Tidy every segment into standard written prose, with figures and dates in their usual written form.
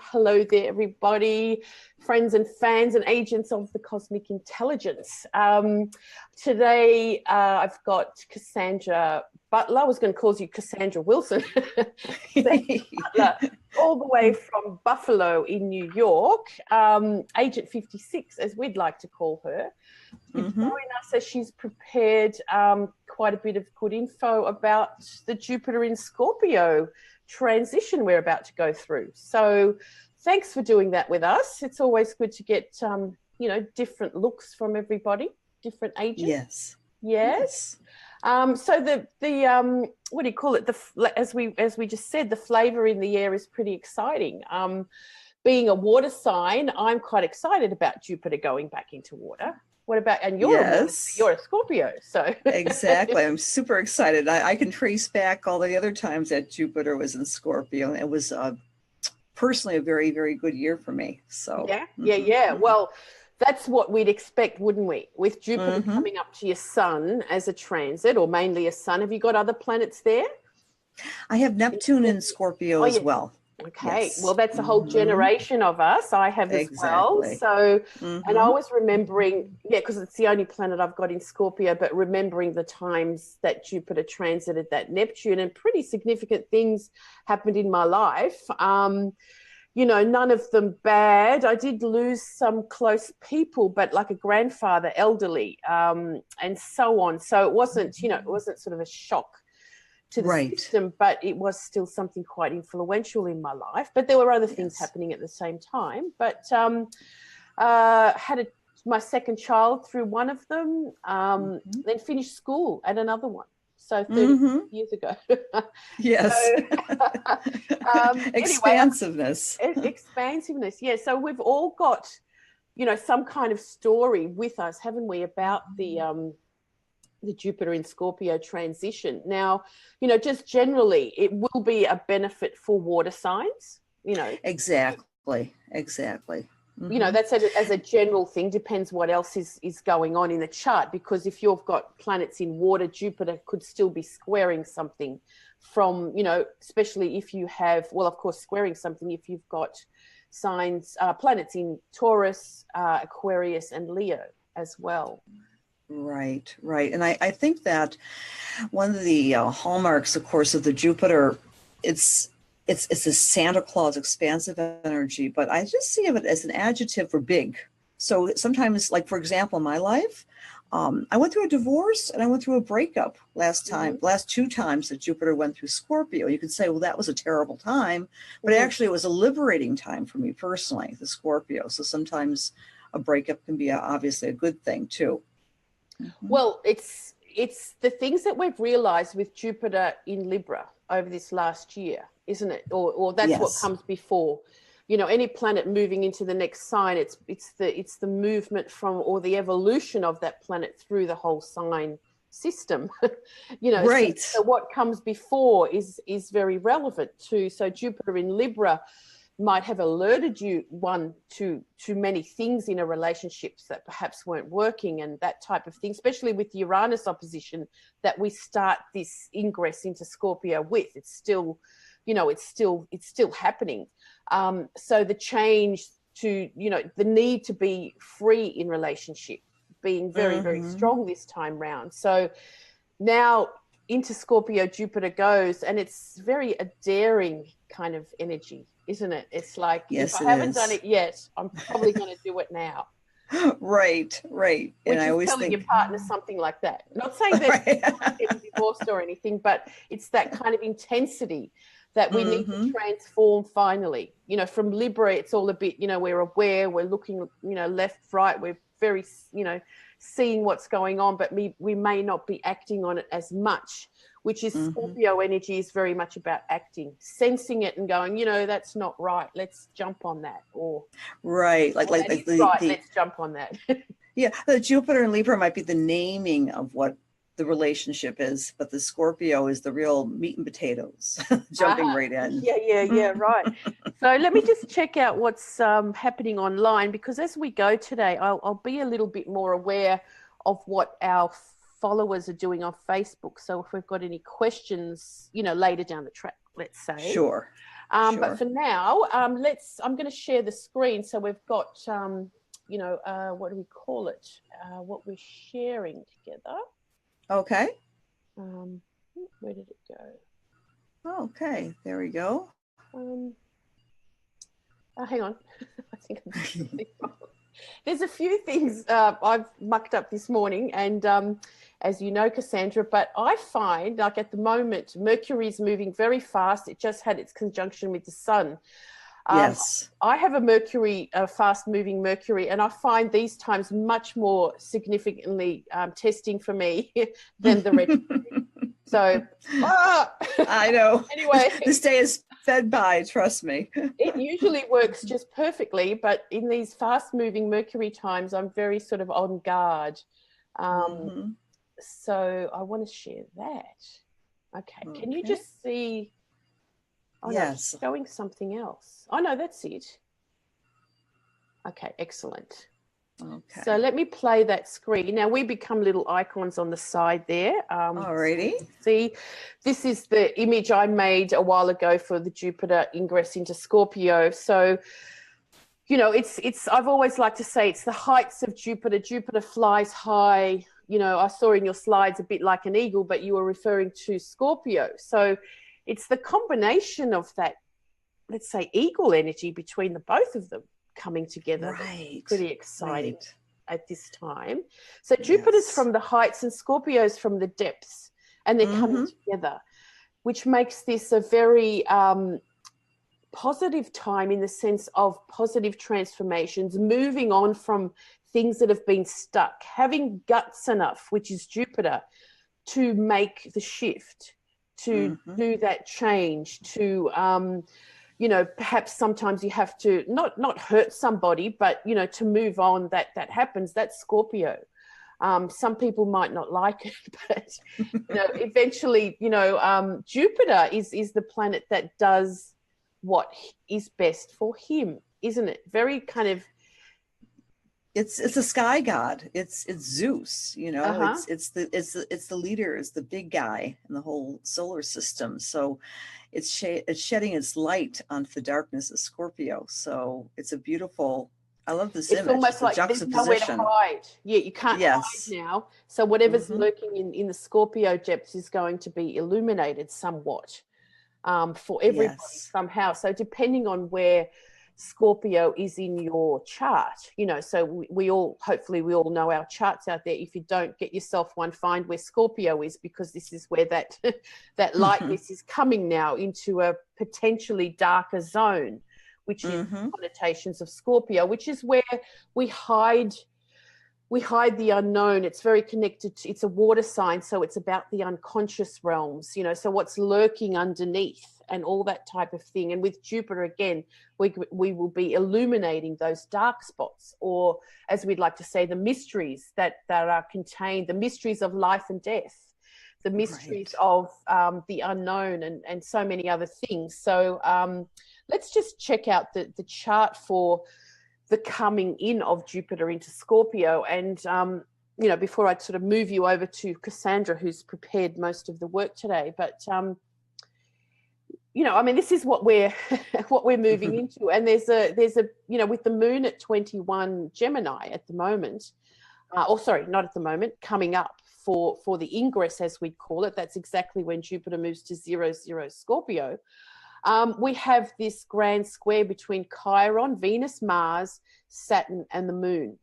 Hello there, everybody, friends and fans and agents of the cosmic intelligence. Today, I've got Cassandra Butler. I was going to call you Cassandra Wilson. Butler, all the way from Buffalo in New York, Agent 56, as we'd like to call her. She's joining us as she's prepared quite a bit of good info about the Jupiter in Scorpio transition we're about to go through. So thanks for doing that with us. It's always good to get, different looks from everybody, different agents. Yes. So the what do you call it? As we just said, the flavor in the air is pretty exciting. Being a water sign, I'm quite excited about Jupiter going back into water. What about, and you're a Scorpio, so. Exactly, I'm super excited. I can trace back all the other times that Jupiter was in Scorpio. It was personally a very, very good year for me. So yeah. Well, that's what we'd expect, wouldn't we? With Jupiter coming up to your sun as a transit, or mainly a sun. Have you got other planets there? I have Neptune in Scorpio as well. Okay, well, that's a whole generation of us. I have as well. So, and I was remembering, because it's the only planet I've got in Scorpio, but remembering the times that Jupiter transited that Neptune, and pretty significant things happened in my life. None of them bad. I did lose some close people, but like a grandfather, elderly, and so on. So it wasn't, it wasn't sort of a shock to the system, but it was still something quite influential in my life. But there were other things happening at the same time. But had my second child through one of them, then finished school at another one. So 30 years ago. Expansiveness. Expansiveness, yeah. So we've all got, some kind of story with us, haven't we, about the Jupiter in Scorpio transition. Now, just generally, it will be a benefit for water signs, Exactly. That's as a general thing. Depends what else is going on in the chart, because if you've got planets in water, Jupiter could still be squaring something from, especially if you have, well, of course, squaring something if you've got planets in Taurus, Aquarius, and Leo as well. Right. And I think that one of the hallmarks, of course, of the Jupiter, it's a Santa Claus expansive energy, but I just see it as an adjective for big. So sometimes, like, for example, in my life, I went through a divorce and I went through a breakup last two times that Jupiter went through Scorpio. You could say, well, that was a terrible time, but actually it was a liberating time for me personally, the Scorpio. So sometimes a breakup can be obviously a good thing too. Well, it's the things that we've realized with Jupiter in Libra over this last year, isn't it? Or that's what comes before. Any planet moving into the next sign, it's the movement from, or the evolution of that planet through the whole sign system. So what comes before is very relevant too. So Jupiter in Libra might have alerted you to many things in a relationships that perhaps weren't working, and that type of thing, especially with the Uranus opposition that we start this ingress into Scorpio with. It's still, it's still happening. So the change to, the need to be free in relationship being very, very strong this time round. So now into Scorpio Jupiter goes, and it's very a daring kind of energy, isn't it? It's like, if I haven't done it yet, I'm probably going to do it now. Right. Which and I always telling your partner something like that. Not saying that you're getting divorced or anything, but it's that kind of intensity that we need to transform finally. From Libra, it's all a bit, we're aware, we're looking, left, right, we're very, seeing what's going on, but we may not be acting on it as much, which is Scorpio energy is very much about acting, sensing it and going, that's not right, let's jump on that. Or let's jump on that. The Jupiter and Libra might be the naming of what the relationship is, but the Scorpio is the real meat and potatoes, jumping right in. Right. So let me just check out what's happening online, because as we go today, I'll be a little bit more aware of what our followers are doing on Facebook. So if we've got any questions, later down the track, let's say. Sure. Sure. But for now, I'm going to share the screen. So we've got, you know, what do we call it? What we're sharing together. Okay. Where did it go? Okay, there we go. Hang on. I think I'm doing wrong. There's a few things I've mucked up this morning, and as you know, Cassandra, but I find, like, at the moment, Mercury is moving very fast. It just had its conjunction with the sun. Yes. I have a Mercury, a fast-moving Mercury, and I find these times much more significantly testing for me than the retrograde. So, I know. Anyway, this day is fed by, trust me. It usually works just perfectly, but in these fast-moving Mercury times, I'm very sort of on guard. So I want to share that. Okay. Can you just see? Oh, yes. No, it's showing something else. Oh, no, that's it. Okay, excellent. Okay. So let me play that screen. Now we become little icons on the side there. Alrighty. So see, this is the image I made a while ago for the Jupiter ingress into Scorpio. So, you know, I've always liked to say it's the heights of Jupiter. Jupiter flies high. You know, I saw in your slides a bit like an eagle, but you were referring to Scorpio. So it's the combination of that, let's say, eagle energy between the both of them coming together. Right. Pretty exciting at this time. So Jupiter's from the heights and Scorpio's from the depths, and they're coming together, which makes this a very positive time in the sense of positive transformations, moving on from things that have been stuck, having guts enough, which is Jupiter, to make the shift, to do that change, to you know, perhaps sometimes you have to not hurt somebody, but, you know, to move on, that happens. That's Scorpio. Some people might not like it, but, you know, eventually, you know, Jupiter is the planet that does what is best for him, isn't it? Very kind of. It's a sky god. It's Zeus, you know. It's the leader, it's the big guy in the whole solar system. So it's shedding its light onto the darkness of Scorpio. So it's a beautiful. I love this image. It's almost like there's nowhere to hide. Yeah, you can't hide now. So whatever's lurking in the Scorpio depths is going to be illuminated somewhat for everybody somehow. So depending on where Scorpio is in your chart, you know, so hopefully we all know our charts out there. If you don't, get yourself one, find where Scorpio is, because this is where that lightness is coming now into a potentially darker zone, which is connotations of Scorpio, which is where we hide the unknown. It's very connected to, it's a water sign, so it's about the unconscious realms, you know, so what's lurking underneath and all that type of thing. And with Jupiter, again, we will be illuminating those dark spots, or as we'd like to say, the mysteries that are contained, the mysteries of life and death, the mysteries of the unknown, and so many other things. So let's just check out the chart for the coming in of Jupiter into Scorpio. And, you know, before I sort of move you over to Cassandra, who's prepared most of the work today, but you know, I mean, this is what we're moving into. And there's a, you know, with the moon at 21 Gemini at the moment, or sorry, not at the moment, coming up for the ingress, as we'd call it. That's exactly when Jupiter moves to 00 Scorpio. We have this grand square between Chiron, Venus, Mars, Saturn, and the moon.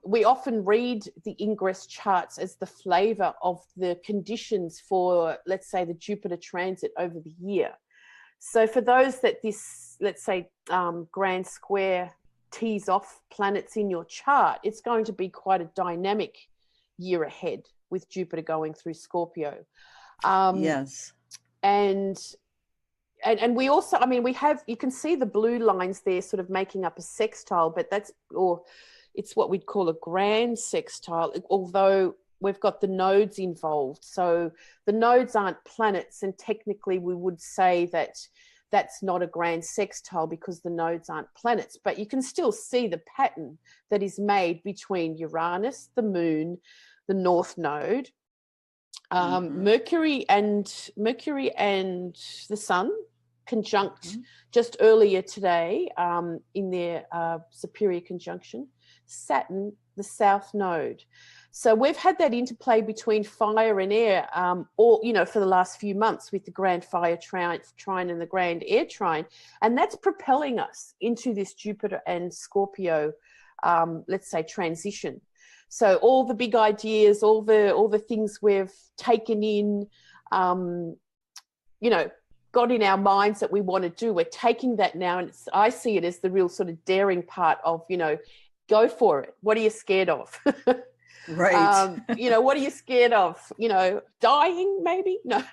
We often read the ingress charts as the flavor of the conditions for, let's say, the Jupiter transit over the year. So for those that this, let's say, grand square tees off planets in your chart, it's going to be quite a dynamic year ahead with Jupiter going through Scorpio. Yes. And we also, I mean, we have, you can see the blue lines there sort of making up a sextile, but it's what we'd call a grand sextile, although we've got the nodes involved. So the nodes aren't planets, and technically we would say that that's not a grand sextile because the nodes aren't planets, but you can still see the pattern that is made between Uranus, the moon, the north node, Mercury and the sun conjunct just earlier today in their superior conjunction Saturn, the south node. So we've had that interplay between fire and air, for the last few months with the grand fire trine and the grand air trine, and that's propelling us into this Jupiter and Scorpio, let's say, transition. So all the big ideas, all the things we've taken in, got in our minds that we want to do, we're taking that now, and I see it as the real sort of daring part of, go for it. What are you scared of? Right. What are you scared of? Dying, maybe? No.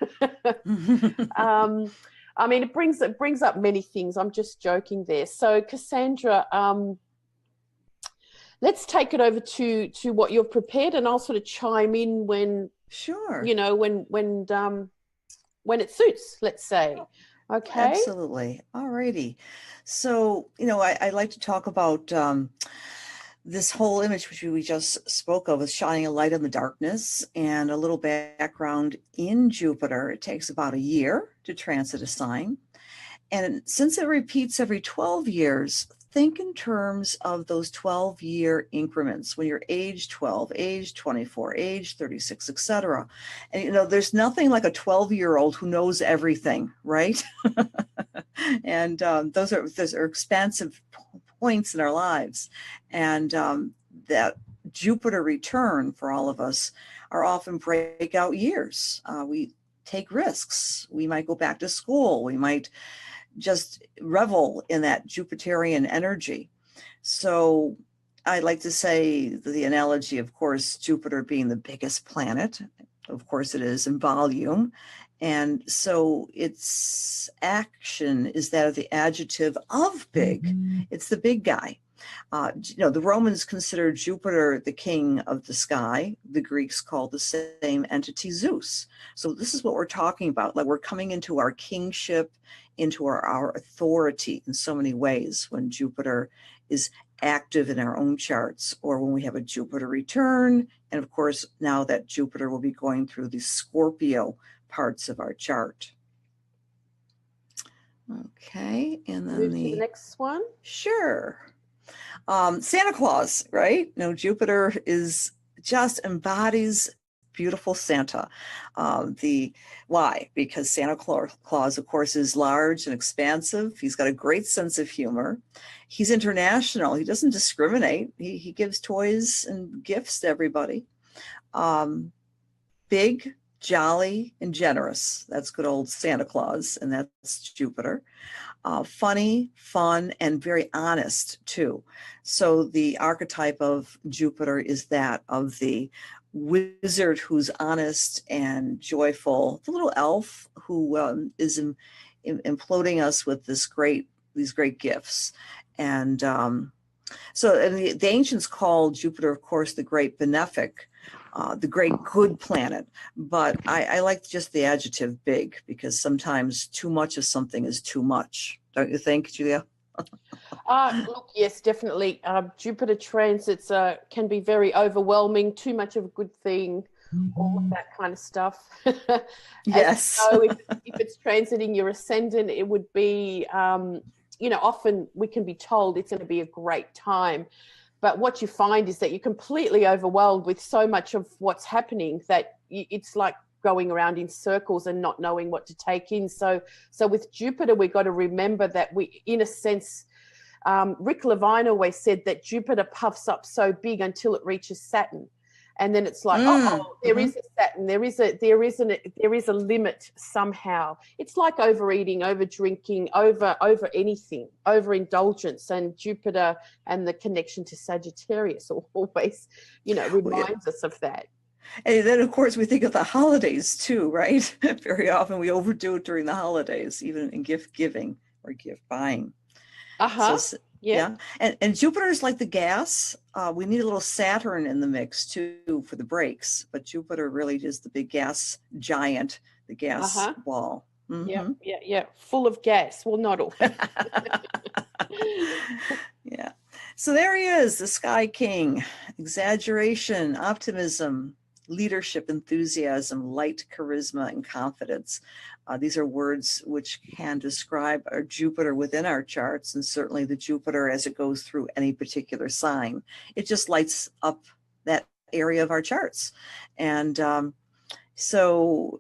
I mean, it brings up many things. I'm just joking there. So, Cassandra, let's take it over to what you've prepared, and I'll sort of chime in when, sure, when it suits, let's say. Okay. Absolutely. All righty. So, I like to talk about this whole image, which we just spoke of, is shining a light in the darkness, and a little background in Jupiter. It takes about a year to transit a sign. And since it repeats every 12 years, think in terms of those 12-year increments when you're age 12, age 24, age 36, etc. And, there's nothing like a 12-year-old who knows everything, right? And those are expansive points in our lives. And that Jupiter return for all of us are often breakout years. We take risks. We might go back to school. We might just revel in that Jupiterian energy. So I like to say the analogy, of course, Jupiter being the biggest planet. Of course it is in volume. And so its action is that of the adjective of big. It's the big guy. The Romans considered Jupiter the king of the sky. The Greeks called the same entity Zeus. So this is what we're talking about. Like, we're coming into our kingship, into our authority in so many ways when Jupiter is active in our own charts, or when we have a Jupiter return. And of course, now that Jupiter will be going through the Scorpio parts of our chart. Okay, and then move to the next one. Sure. Santa Claus, right? Jupiter is just embodies beautiful Santa. Why? Because Santa Claus, of course, is large and expansive. He's got a great sense of humor. He's international. He doesn't discriminate. He gives toys and gifts to everybody. Big, jolly, and generous. That's good old Santa Claus, and that's Jupiter. Funny, fun, and very honest too. So the archetype of Jupiter is that of the wizard who's honest and joyful, the little elf who is imploding us with these great gifts. And the ancients called Jupiter, of course, the great benefic, the great good planet. But I like just the adjective big, because sometimes too much of something is too much. Don't you think, Julia? Look, yes, definitely. Jupiter transits can be very overwhelming, too much of a good thing, all of that kind of stuff. Yes. So if it's transiting your ascendant, it would be, often we can be told it's going to be a great time. But what you find is that you're completely overwhelmed with so much of what's happening that it's like going around in circles and not knowing what to take in. So with Jupiter, we've got to remember that we, in a sense, Rick Levine always said that Jupiter puffs up so big until it reaches Saturn. And then it's like, there is a Saturn, there is a limit somehow. It's like overeating, over drinking, over anything, overindulgence. And Jupiter and the connection to Sagittarius always, reminds us of that. And then, of course, we think of the holidays too, right? Very often we overdo it during the holidays, even in gift giving or gift buying. So, yeah. And Jupiter is like the gas. We need a little Saturn in the mix too for the brakes, but Jupiter really is the big gas giant, the gas ball. Mm-hmm. Yeah. Full of gas. Well, not always. Yeah. So there he is, the Sky King. Exaggeration, optimism, leadership, enthusiasm, light, charisma, and confidence. These are words which can describe our Jupiter within our charts, and certainly the Jupiter as it goes through any particular sign. It just lights up that area of our charts. And so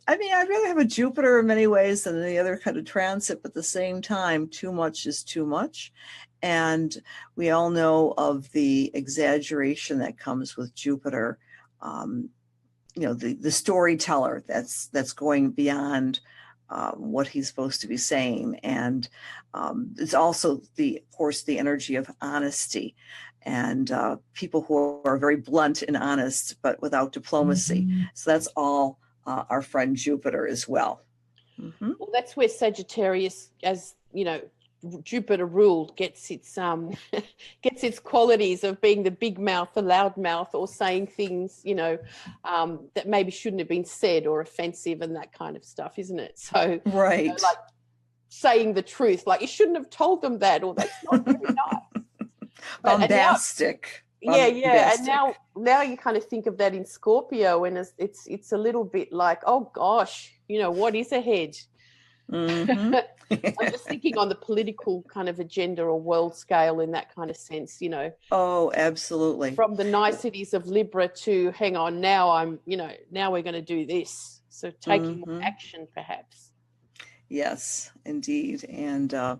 I mean, I'd rather have a Jupiter in many ways than any other kind of transit, but at the same time, too much is too much. And we all know of the exaggeration that comes with Jupiter. The storyteller that's going beyond what he's supposed to be saying. And it's also of course, the energy of honesty and people who are very blunt and honest, but without diplomacy. Mm-hmm. So that's all our friend Jupiter as well. Mm-hmm. Well, that's where Sagittarius, as Jupiter ruled, gets its qualities of being the big mouth, the loud mouth, or saying things that maybe shouldn't have been said or offensive and that kind of stuff, isn't it? So right, like saying the truth, like you shouldn't have told them that, or that's not very nice. Bombastic. Yeah. And now you kind of think of that in Scorpio, and it's a little bit like, oh gosh, what is ahead? Mm-hmm. I'm just thinking on the political kind of agenda or world scale in that kind of sense, Oh, absolutely. From the niceties of Libra to hang on, now now we're going to do this. So taking more action, perhaps. Yes, indeed. And of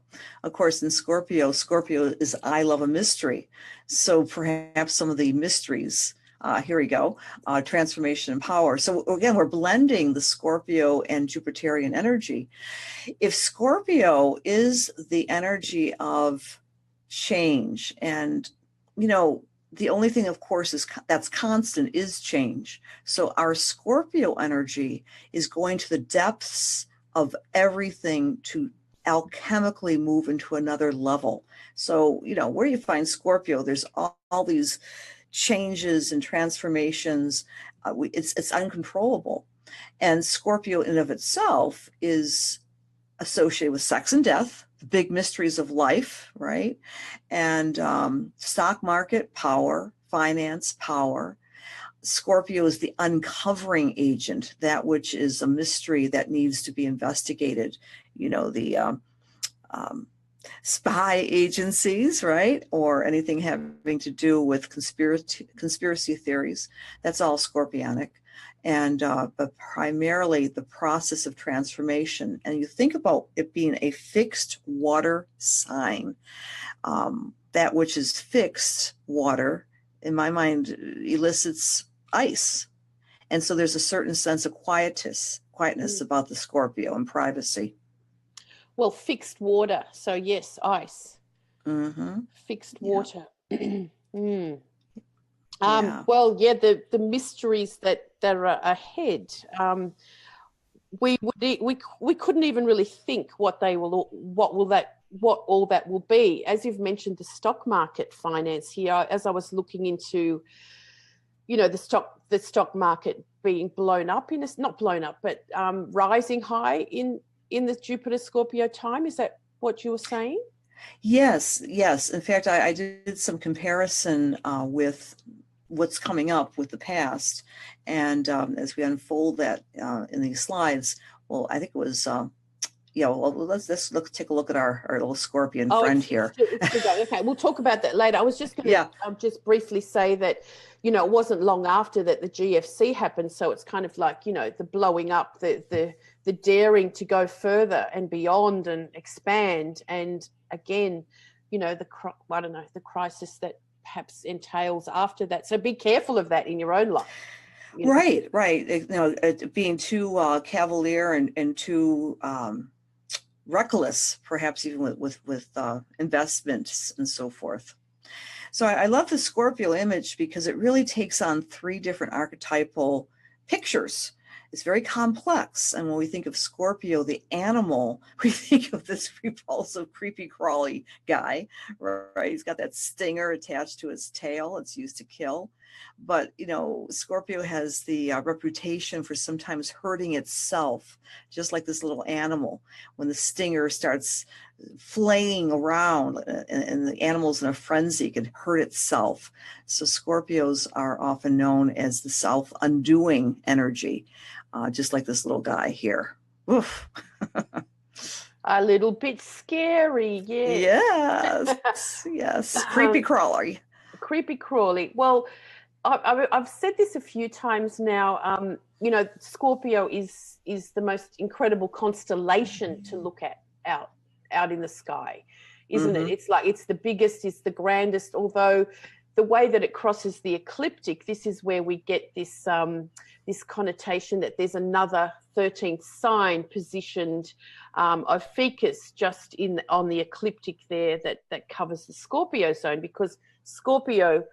course, in Scorpio is I love a mystery. So perhaps some of the mysteries, here we go, transformation and power. So again, we're blending the Scorpio and Jupiterian energy. If Scorpio is the energy of change, and, the only thing, of course, that's constant is change. So our Scorpio energy is going to the depths of everything to alchemically move into another level. So, where you find Scorpio, there's all these changes and transformations. It's uncontrollable. And Scorpio in and of itself is associated with sex and death, the big mysteries of life, right? And stock market, power, finance, power. Scorpio is the uncovering agent, that which is a mystery that needs to be investigated. The spy agencies, right? Or anything having to do with conspiracy theories. That's all Scorpionic. And but primarily the process of transformation. And you think about it being a fixed water sign. That which is fixed water, in my mind, elicits ice. And so there's a certain sense of quietness about the Scorpio and privacy. Well, fixed water. So yes, ice. Mm-hmm. Fixed water. Yeah. Well, yeah, the mysteries that are ahead. We couldn't even really think what all that will be. As you've mentioned, the stock market finance here, as I was looking into, the stock market being blown up not blown up, but rising high in the Jupiter Scorpio time. Is that what you were saying? Yes. In fact, I did some comparison with what's coming up with the past. And as we unfold that in these slides, well, I think it was, let's take a look at our little Scorpion friend here. Okay, we'll talk about that later. I was just going to just briefly say that, it wasn't long after that the GFC happened. So it's kind of like, the blowing up, the daring to go further and beyond and expand. And again, the crisis that perhaps entails after that. So be careful of that in your own life. Right. Being too cavalier and too reckless, perhaps even with investments and so forth. So I love the Scorpio image because it really takes on 3 different archetypal pictures. It's very complex. And when we think of Scorpio, the animal, we think of this repulsive, creepy, crawly guy, right? He's got that stinger attached to his tail. It's used to kill. But, you know, Scorpio has the reputation for sometimes hurting itself, just like this little animal. When the stinger starts flaying around and the animal's in a frenzy, could hurt itself. So Scorpios are often known as the self-undoing energy, just like this little guy here. Oof. A little bit scary, Yes, yes. Creepy crawly. Creepy crawly. Well, I've said this a few times now. You know, Scorpio is the most incredible constellation to look at out in the sky, isn't it? It's like it's the biggest, it's the grandest. Although the way that it crosses the ecliptic, this is where we get this this connotation that there's another 13th sign positioned of Ficus just on the ecliptic there that covers the Scorpio zone, because Scorpio,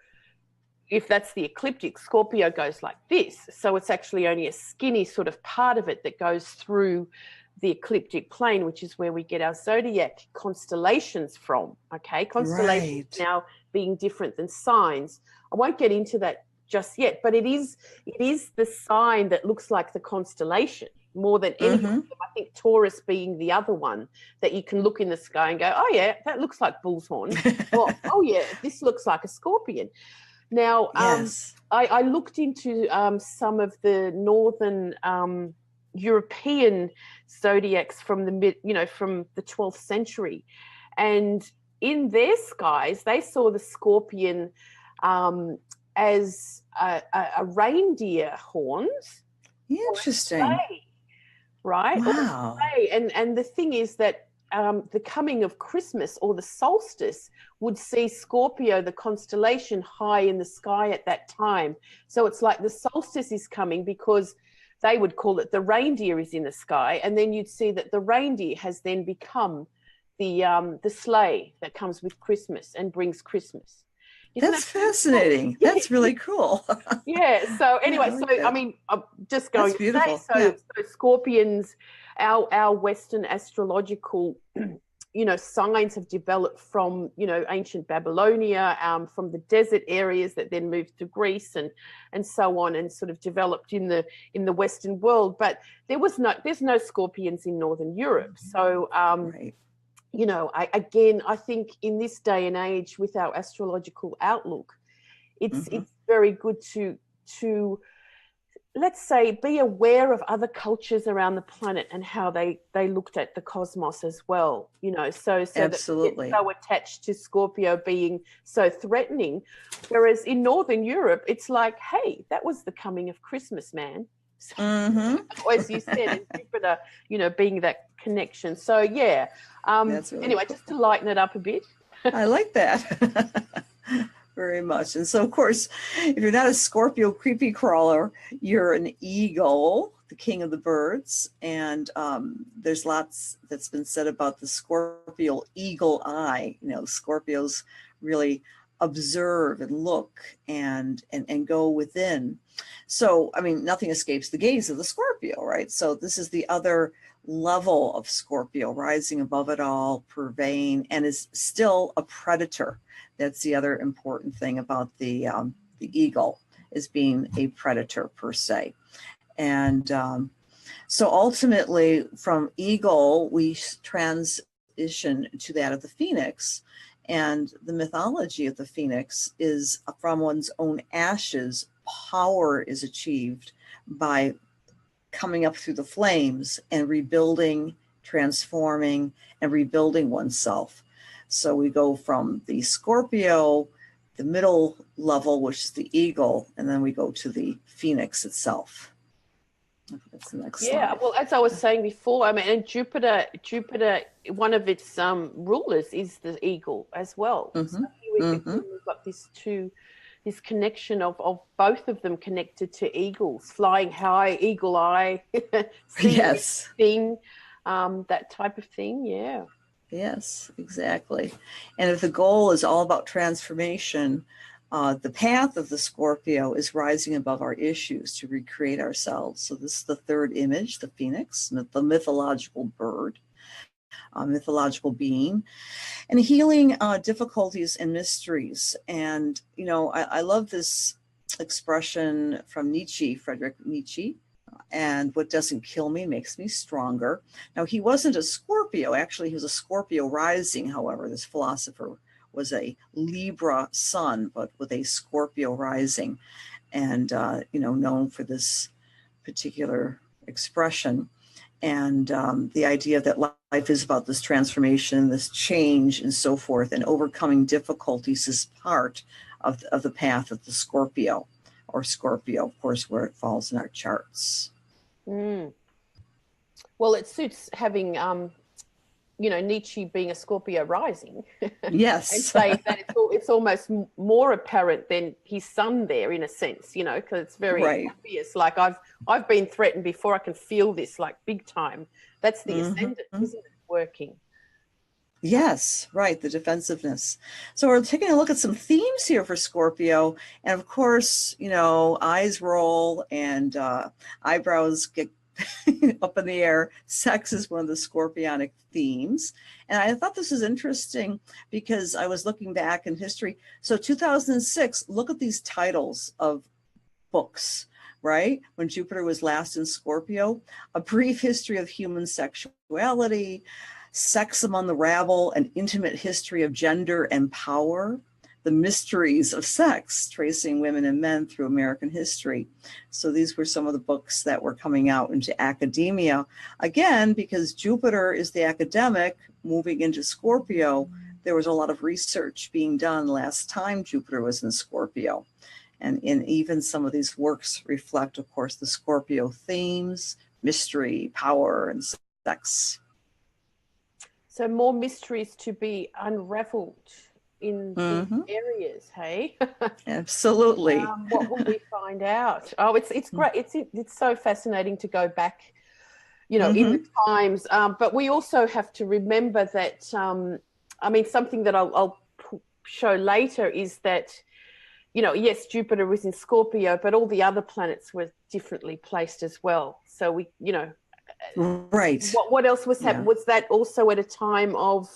if that's the ecliptic, Scorpio goes like this. So it's actually only a skinny sort of part of it that goes through the ecliptic plane, which is where we get our zodiac constellations from. Okay, constellations now being different than signs. I won't get into that just yet, but it is the sign that looks like the constellation more than any of them. I think Taurus being the other one that you can look in the sky and go, oh yeah, that looks like bull's horn. Or, oh yeah, this looks like a scorpion. Now, I looked into some of the northern European zodiacs from from the 12th century, and in their skies they saw the scorpion as a reindeer horns. Interesting. Right? Wow. And the thing is that the coming of Christmas or the solstice would see Scorpio, the constellation, high in the sky at that time. So it's like the solstice is coming because they would call it the reindeer is in the sky, and then you'd see that the reindeer has then become the sleigh that comes with Christmas and brings Christmas. That's fascinating. Cool? That's really cool. Yeah. So anyway, I mean, I'm just going to say, so Scorpions, our Western astrological, signs have developed from, ancient Babylonia, from the desert areas that then moved to Greece and so on, and sort of developed in the Western world. But there's no Scorpions in Northern Europe. So, I think in this day and age with our astrological outlook, it's very good to let's say be aware of other cultures around the planet and how they looked at the cosmos as well, so absolutely. That so attached to Scorpio being so threatening, whereas in Northern Europe it's like, hey, that was the coming of Christmas, man. So, as you said, and Jupiter, being that connection. So yeah. Really anyway, cool. Just to lighten it up a bit. I like that very much. And so, of course, if you're not a Scorpio creepy crawler, you're an eagle, the king of the birds. And there's lots that's been said about the Scorpio eagle eye. Scorpios really observe and look and go within. So, I mean, nothing escapes the gaze of the Scorpio, right? So this is the other level of Scorpio, rising above it all, purveying, and is still a predator. That's the other important thing about the eagle, is being a predator per se. And so ultimately from eagle, we transition to that of the phoenix. And the mythology of the phoenix is from one's own ashes, power is achieved by coming up through the flames and rebuilding, transforming, and rebuilding oneself. So we go from the Scorpio, the middle level, which is the eagle, and then we go to the phoenix itself. That's the next slide. Well, as I was saying before, I mean, and Jupiter, one of its rulers is the eagle as well. So we've got this connection of both of them connected to eagles, flying high, eagle eye, thing, that type of thing. Yeah. Yes, exactly. And if the goal is all about transformation, the path of the Scorpio is rising above our issues to recreate ourselves. So this is the third image, the phoenix, the mythological bird, mythological being, and healing difficulties and mysteries. And, I love this expression from Nietzsche, Friedrich Nietzsche, and what doesn't kill me makes me stronger. Now, he wasn't a Scorpio. Actually, he was a Scorpio rising. However, this philosopher was a Libra sun, but with a Scorpio rising, and known for this particular expression. And the idea that life is about this transformation, this change, and so forth, and overcoming difficulties is part of the path of the Scorpio, or Scorpio, of course, where it falls in our charts. Mm. Well, it suits having, Nietzsche being a Scorpio rising. Yes. And saying that it's almost more apparent than his sun there, in a sense, because it's very obvious. Like, I've been threatened before. I can feel this, like, big time. That's the ascendant, isn't it, working? Yes, right, the defensiveness. So we're taking a look at some themes here for Scorpio. And of course, eyes roll and eyebrows get up in the air. Sex is one of the Scorpionic themes. And I thought this is interesting because I was looking back in history. So 2006, look at these titles of books, right? When Jupiter was last in Scorpio: A Brief History of Human Sexuality, Sex Among the Rabble, An Intimate History of Gender and Power, The Mysteries of Sex, Tracing Women and Men Through American History. So these were some of the books that were coming out into academia. Again, because Jupiter is the academic moving into Scorpio, there was a lot of research being done last time Jupiter was in Scorpio. And even some of these works reflect, of course, the Scorpio themes: mystery, power, and sex. So more mysteries to be unraveled in these areas, hey? Absolutely. What will we find out? Oh, it's great. It's so fascinating to go back, in the times. But we also have to remember that, something that I'll show later is that, yes, Jupiter was in Scorpio, but all the other planets were differently placed as well. So we, right. What else was happening? Was that also at a time of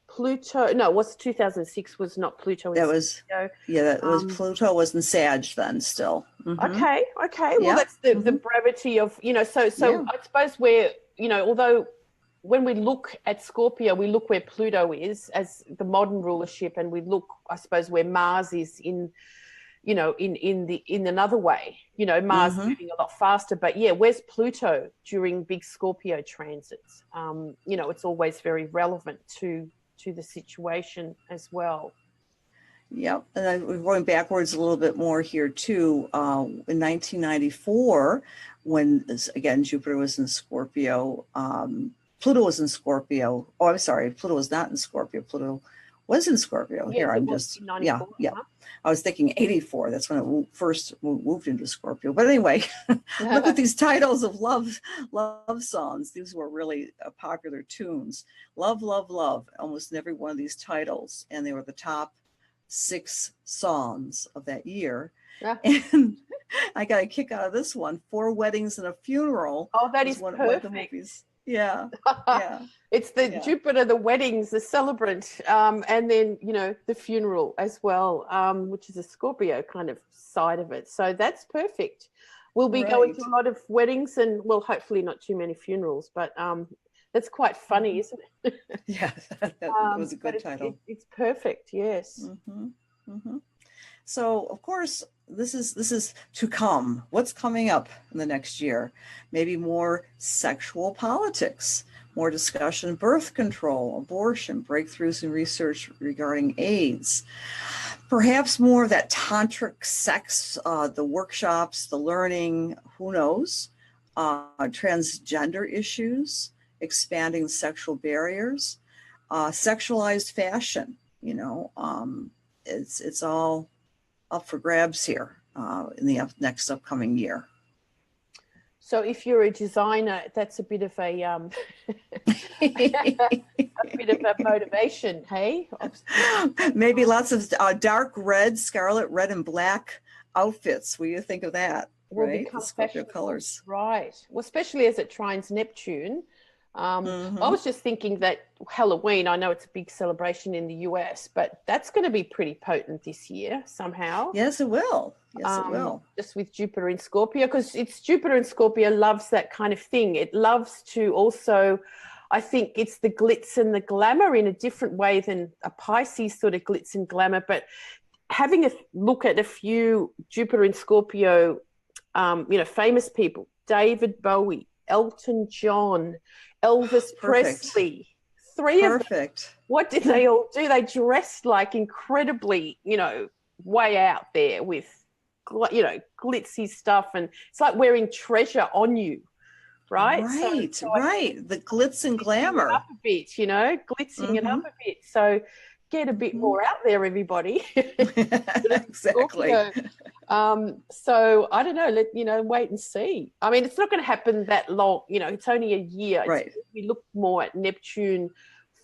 Pluto? No, it was 2006. Was not Pluto. That was that was Pluto was in Sag then still. Okay. Well, that's the brevity of So I suppose we're although when we look at Scorpio, we look where Pluto is as the modern rulership, and we look, I suppose, where Mars is in another way, Mars moving a lot faster. But where's Pluto during big Scorpio transits? It's always very relevant to the situation as well. Yep. And we're going backwards a little bit more here too. In 1994, when again Jupiter was in Scorpio, Pluto was in Scorpio. Oh, I'm sorry, Pluto was not in Scorpio. Pluto was in Scorpio. Here, I'm just yeah. I was thinking 84. That's when it first moved into Scorpio. But anyway, look at these titles of love songs. These were really popular tunes. Love, love, love. Almost in every one of these titles, and they were the top 6 songs of that year. Yeah. And I got a kick out of this one: 4 Weddings and a Funeral. Oh, that is perfect. One of the movies. Yeah. It's the Jupiter, the weddings, the celebrant, and then the funeral as well, which is a Scorpio kind of side of it. So that's perfect. We'll be going to a lot of weddings, and well, hopefully not too many funerals, but that's quite funny, isn't it? Yeah, that was a good title. It's perfect. Yes. So of course, this is to come. What's coming up in the next year? Maybe more sexual politics, more discussion, birth control, abortion, breakthroughs in research regarding AIDS. Perhaps more of that tantric sex, the workshops, the learning, who knows? Transgender issues, expanding sexual barriers, sexualized fashion. It's all up for grabs here in the next upcoming year. So if you're a designer, that's a bit of a bit of a motivation, hey? Maybe lots of dark red, scarlet, red, and black outfits. What do you think of that? Will right, become the Scorpio colors. Right. Well, especially as it trines Neptune. I was just thinking that Halloween, I know it's a big celebration in the US, but that's going to be pretty potent this year somehow. Yes, it will. Yes, it will. Just with Jupiter in Scorpio, because it's Jupiter in Scorpio loves that kind of thing. It loves to also, I think it's the glitz and the glamour in a different way than a Pisces sort of glitz and glamour. But having a look at a few Jupiter in Scorpio, famous people, David Bowie, Elton John, Elvis Presley, three of them. What did they all do? They dressed like incredibly, way out there with, glitzy stuff. And it's like wearing treasure on you, right? Right, so the glitz and glamour. It up a bit, glitzing it up a bit. So get a bit more out there, everybody. Exactly. So I don't know, wait and see. I mean, it's not going to happen that long, it's only a year. Right. We look more at Neptune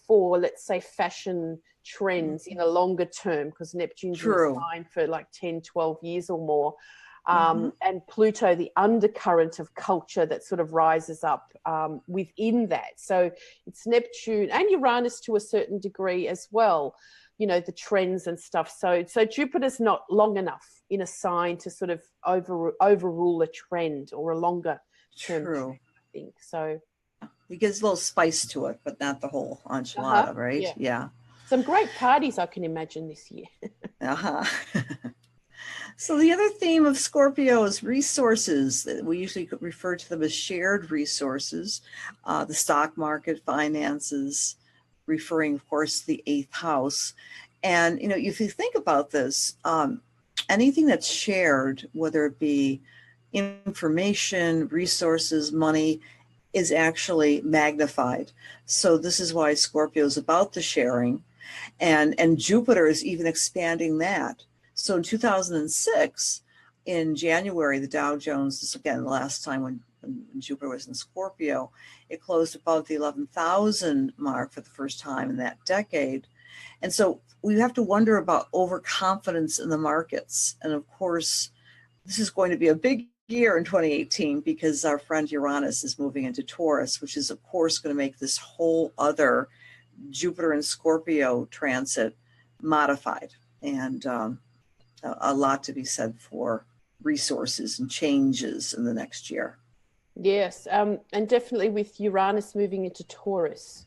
for, let's say, fashion trends in a longer term, because Neptune's in a sign for like 10, 12 years or more. And Pluto, the undercurrent of culture that sort of rises up within that. So it's Neptune and Uranus to a certain degree as well, the trends and stuff. So Jupiter's not long enough in a sign to sort of overrule a trend or a longer term trend, I think. So it gives a little spice to it, but not the whole enchilada, right? Yeah. Some great parties I can imagine this year. So the other theme of Scorpio is resources. We usually refer to them as shared resources, the stock market, finances, referring, of course, to the 8th house. And, if you think about this, anything that's shared, whether it be information, resources, money, is actually magnified. So this is why Scorpio is about the sharing. And Jupiter is even expanding that. So in 2006, in January, the Dow Jones, this again, the last time when Jupiter was in Scorpio, it closed above the 11,000 mark for the first time in that decade. And so we have to wonder about overconfidence in the markets. And of course, this is going to be a big year in 2018 because our friend Uranus is moving into Taurus, which is, of course, going to make this whole other Jupiter and Scorpio transit modified. And a lot to be said for resources and changes in the next year. Yes, and definitely with Uranus moving into Taurus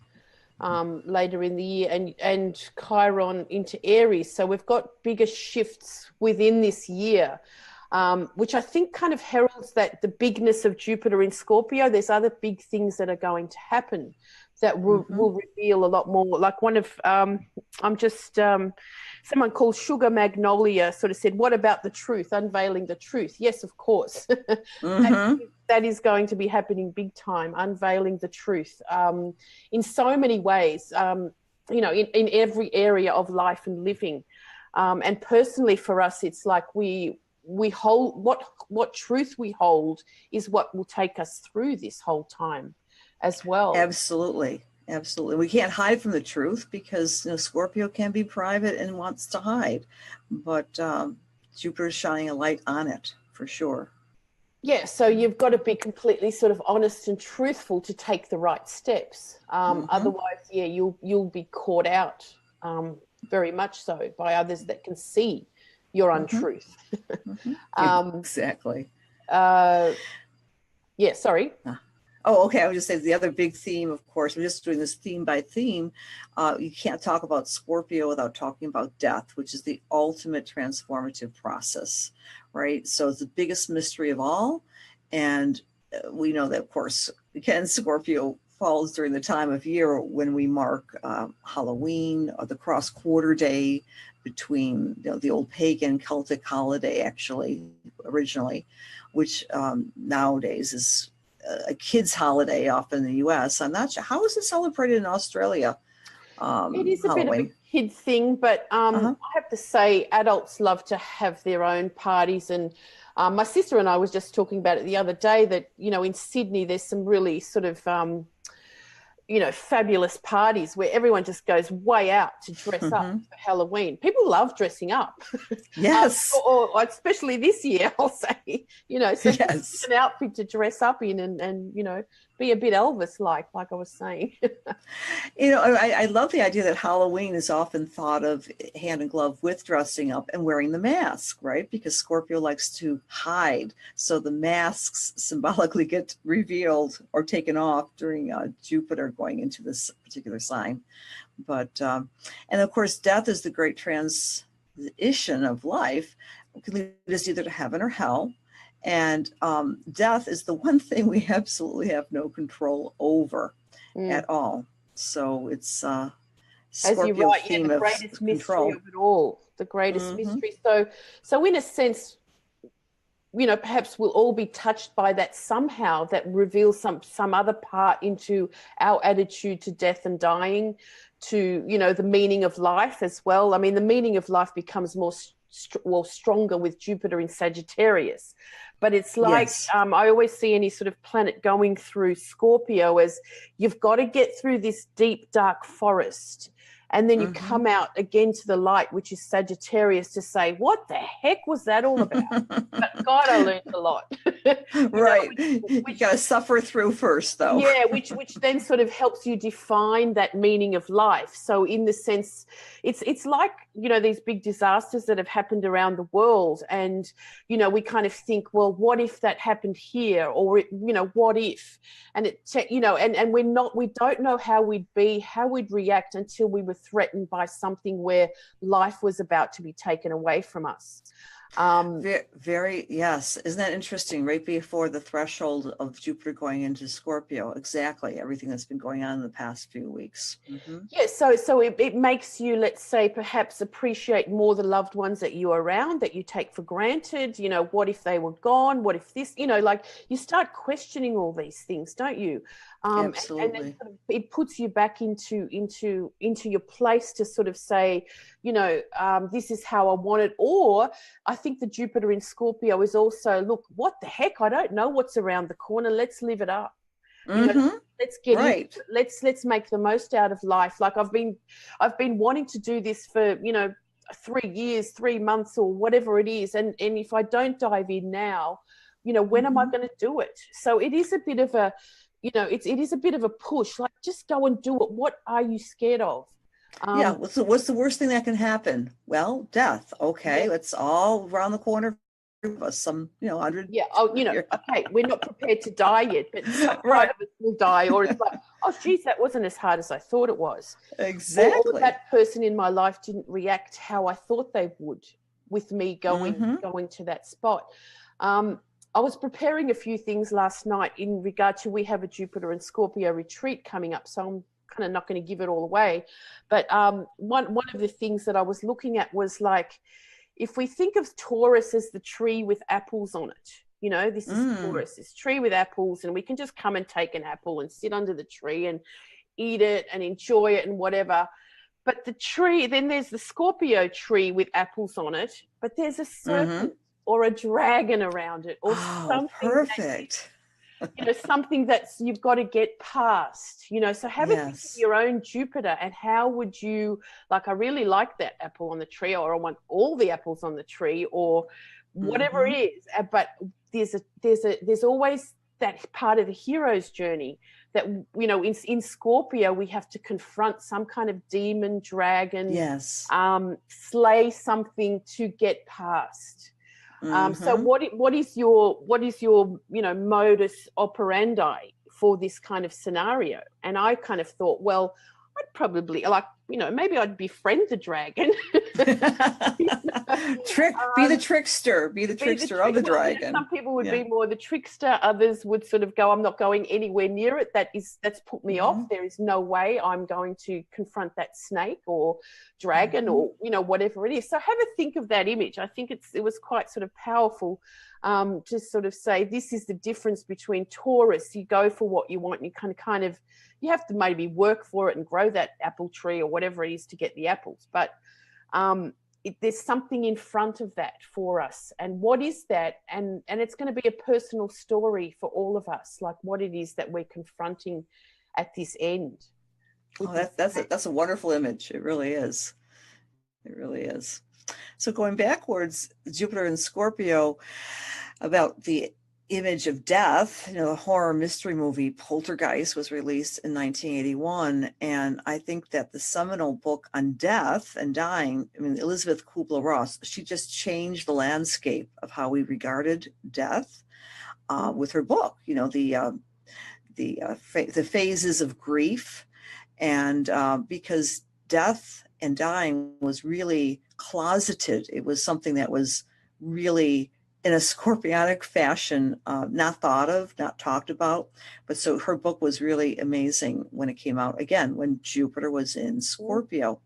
later in the year and Chiron into Aries. So we've got bigger shifts within this year, which I think kind of heralds that the bigness of Jupiter in Scorpio. There's other big things that are going to happen that will reveal a lot more. Like one of, someone called Sugar Magnolia sort of said, what about the truth, unveiling the truth? Yes, of course. That is going to be happening big time, unveiling the truth in so many ways, in every area of life and living. And personally for us, it's like we hold, what truth we hold is what will take us through this whole time as well. Absolutely. We can't hide from the truth because Scorpio can be private and wants to hide, but Jupiter is shining a light on it for sure. Yeah, so you've got to be completely sort of honest and truthful to take the right steps. Otherwise, you'll be caught out very much so by others that can see your untruth. Exactly. Yeah, sorry. Oh, okay. I would just say the other big theme, of course, we're just doing this theme by theme. You can't talk about Scorpio without talking about death, which is the ultimate transformative process, right? So it's the biggest mystery of all. And we know that, of course, again, Scorpio falls during the time of year when we mark Halloween or the cross-quarter day between the old pagan Celtic holiday, actually, originally, which nowadays is a kid's holiday off in the US. I'm not sure. How is it celebrated in Australia? It is a bit of a kid thing, but I have to say adults love to have their own parties. And my sister and I was just talking about it the other day that, in Sydney, there's some really sort of, fabulous parties where everyone just goes way out to dress up for Halloween. People love dressing up. Yes. Or especially this year, I'll say, so yes, an outfit to dress up in and be a bit Elvis-like I was saying. You know, I love the idea that Halloween is often thought of hand in glove with dressing up and wearing the mask, right? Because Scorpio likes to hide. So the masks symbolically get revealed or taken off during Jupiter going into this particular sign. But, and of course, death is the great transition of life. It can lead us either to heaven or hell. And death is the one thing we absolutely have no control over at all. So it's Scorpio, as you write, theme the greatest of mystery control. of it all, the greatest mystery. So in a sense, you know, perhaps we'll all be touched by that somehow, that reveals some other part into our attitude to death and dying, to, you know, the meaning of life as well. I mean, the meaning of life becomes more stronger with Jupiter in Sagittarius. But it's like, I always see any sort of planet going through Scorpio as you've got to get through this deep, dark forest. And then you come out again to the light, which is Sagittarius, to say, what the heck was that all about? But God, I learned a lot. Right. You got to suffer through first, though. Yeah, which then sort of helps you define that meaning of life. So in the sense, it's like, you know, these big disasters that have happened around the world. And, you know, we kind of think, well, what if that happened here? Or, you know, what if? And it, you know, and we don't know how we'd react until we were threatened by something where life was about to be taken away from us. Very, yes. Isn't that interesting? Right before the threshold of Jupiter going into Scorpio, exactly everything that's been going on in the past few weeks. Yeah, so it makes you, let's say, perhaps appreciate more the loved ones that you're around, that you take for granted. You know, what if they were gone? What if this, you know, like you start questioning all these things, don't you? Absolutely. And then sort of it puts you back into your place to sort of say, you know, this is how I want it. Or I think the Jupiter in Scorpio is also, look, what the heck? I don't know what's around the corner. Let's live it up. You know, let's get into it. Let's make the most out of life. Like I've been wanting to do this for, you know, 3 years, 3 months, or whatever it is. And if I don't dive in now, you know, when am I going to do it? So it is a bit of a, you know, it is a bit of a push. Like, just go and do it. What are you scared of? Yeah. What's the worst thing that can happen? Well, death. Okay. It's all around the corner. Some, you know, 100. Yeah. Oh, you know, okay, we're not prepared to die yet, but some part of us will die. Or it's like, oh, geez, that wasn't as hard as I thought it was. Exactly. Or that person in my life didn't react how I thought they would with me going to that spot. I was preparing a few things last night in regard to, we have a Jupiter and Scorpio retreat coming up, so I'm kind of not going to give it all away. But one of the things that I was looking at was like, if we think of Taurus as the tree with apples on it, you know, this is Taurus, this tree with apples, and we can just come and take an apple and sit under the tree and eat it and enjoy it and whatever. But the tree, then there's the Scorpio tree with apples on it, but there's a serpent or a dragon around it, or something. Perfect. You know, something that's you've got to get past, you know. So have a think of your own Jupiter, and how would you, like, I really like that apple on the tree, or I want all the apples on the tree, or whatever it is. But there's always that part of the hero's journey that, you know, in Scorpio we have to confront some kind of demon, dragon, slay something to get past. So what is your, you know, modus operandi for this kind of scenario? And I kind of thought, well, I'd probably, like, you know, maybe I'd befriend the dragon. Be the trickster of the dragon. Some people would be more the trickster. Others would sort of go, I'm not going anywhere near it. That's put me off. There is no way I'm going to confront that snake or dragon or, you know, whatever it is. So have a think of that image. I think it was quite sort of powerful to sort of say, this is the difference between Taurus. You go for what you want. You kind of, you have to maybe work for it and grow that apple tree or whatever it is to get the apples. But there's something in front of that for us. And what is that? And it's going to be a personal story for all of us, like what it is that we're confronting at this end. Oh, that's a wonderful image. It really is. It really is. So going backwards, Jupiter and Scorpio, about the image of death. The horror mystery movie Poltergeist was released in 1981. And I think that the seminal book on death and dying, I mean, Elizabeth Kubler-Ross, she just changed the landscape of how we regarded death with her book, the phases of grief. And because death and dying was really closeted, it was something that was really in a scorpionic fashion, not thought of, not talked about. But so her book was really amazing when it came out, again, when Jupiter was in Scorpio.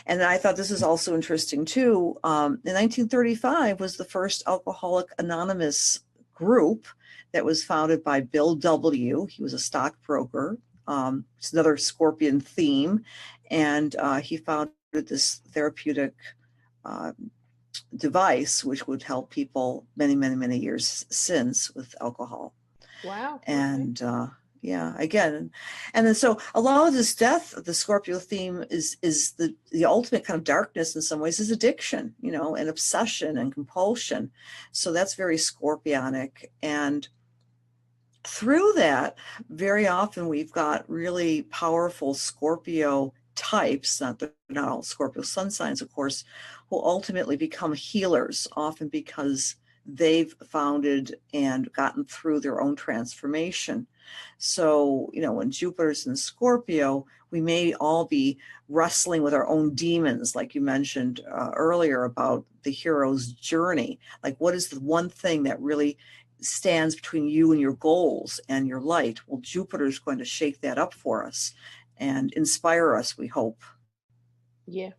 And I thought this is also interesting too. In 1935 was the first Alcoholic Anonymous group that was founded by Bill W. He was a stockbroker. It's another Scorpion theme. And he founded this therapeutic device which would help people many years since with alcohol. Wow. And again, and then so a lot of this death, the Scorpio theme is the ultimate kind of darkness in some ways is addiction, and obsession and compulsion. So that's very scorpionic. And through that, very often we've got really powerful Scorpio types, not all Scorpio sun signs, of course, who ultimately become healers, often because they've founded and gotten through their own transformation. So, when Jupiter's in Scorpio, we may all be wrestling with our own demons, like you mentioned earlier about the hero's journey. Like, what is the one thing that really stands between you and your goals and your light? Well, Jupiter's going to shake that up for us and inspire us, we hope. Yeah.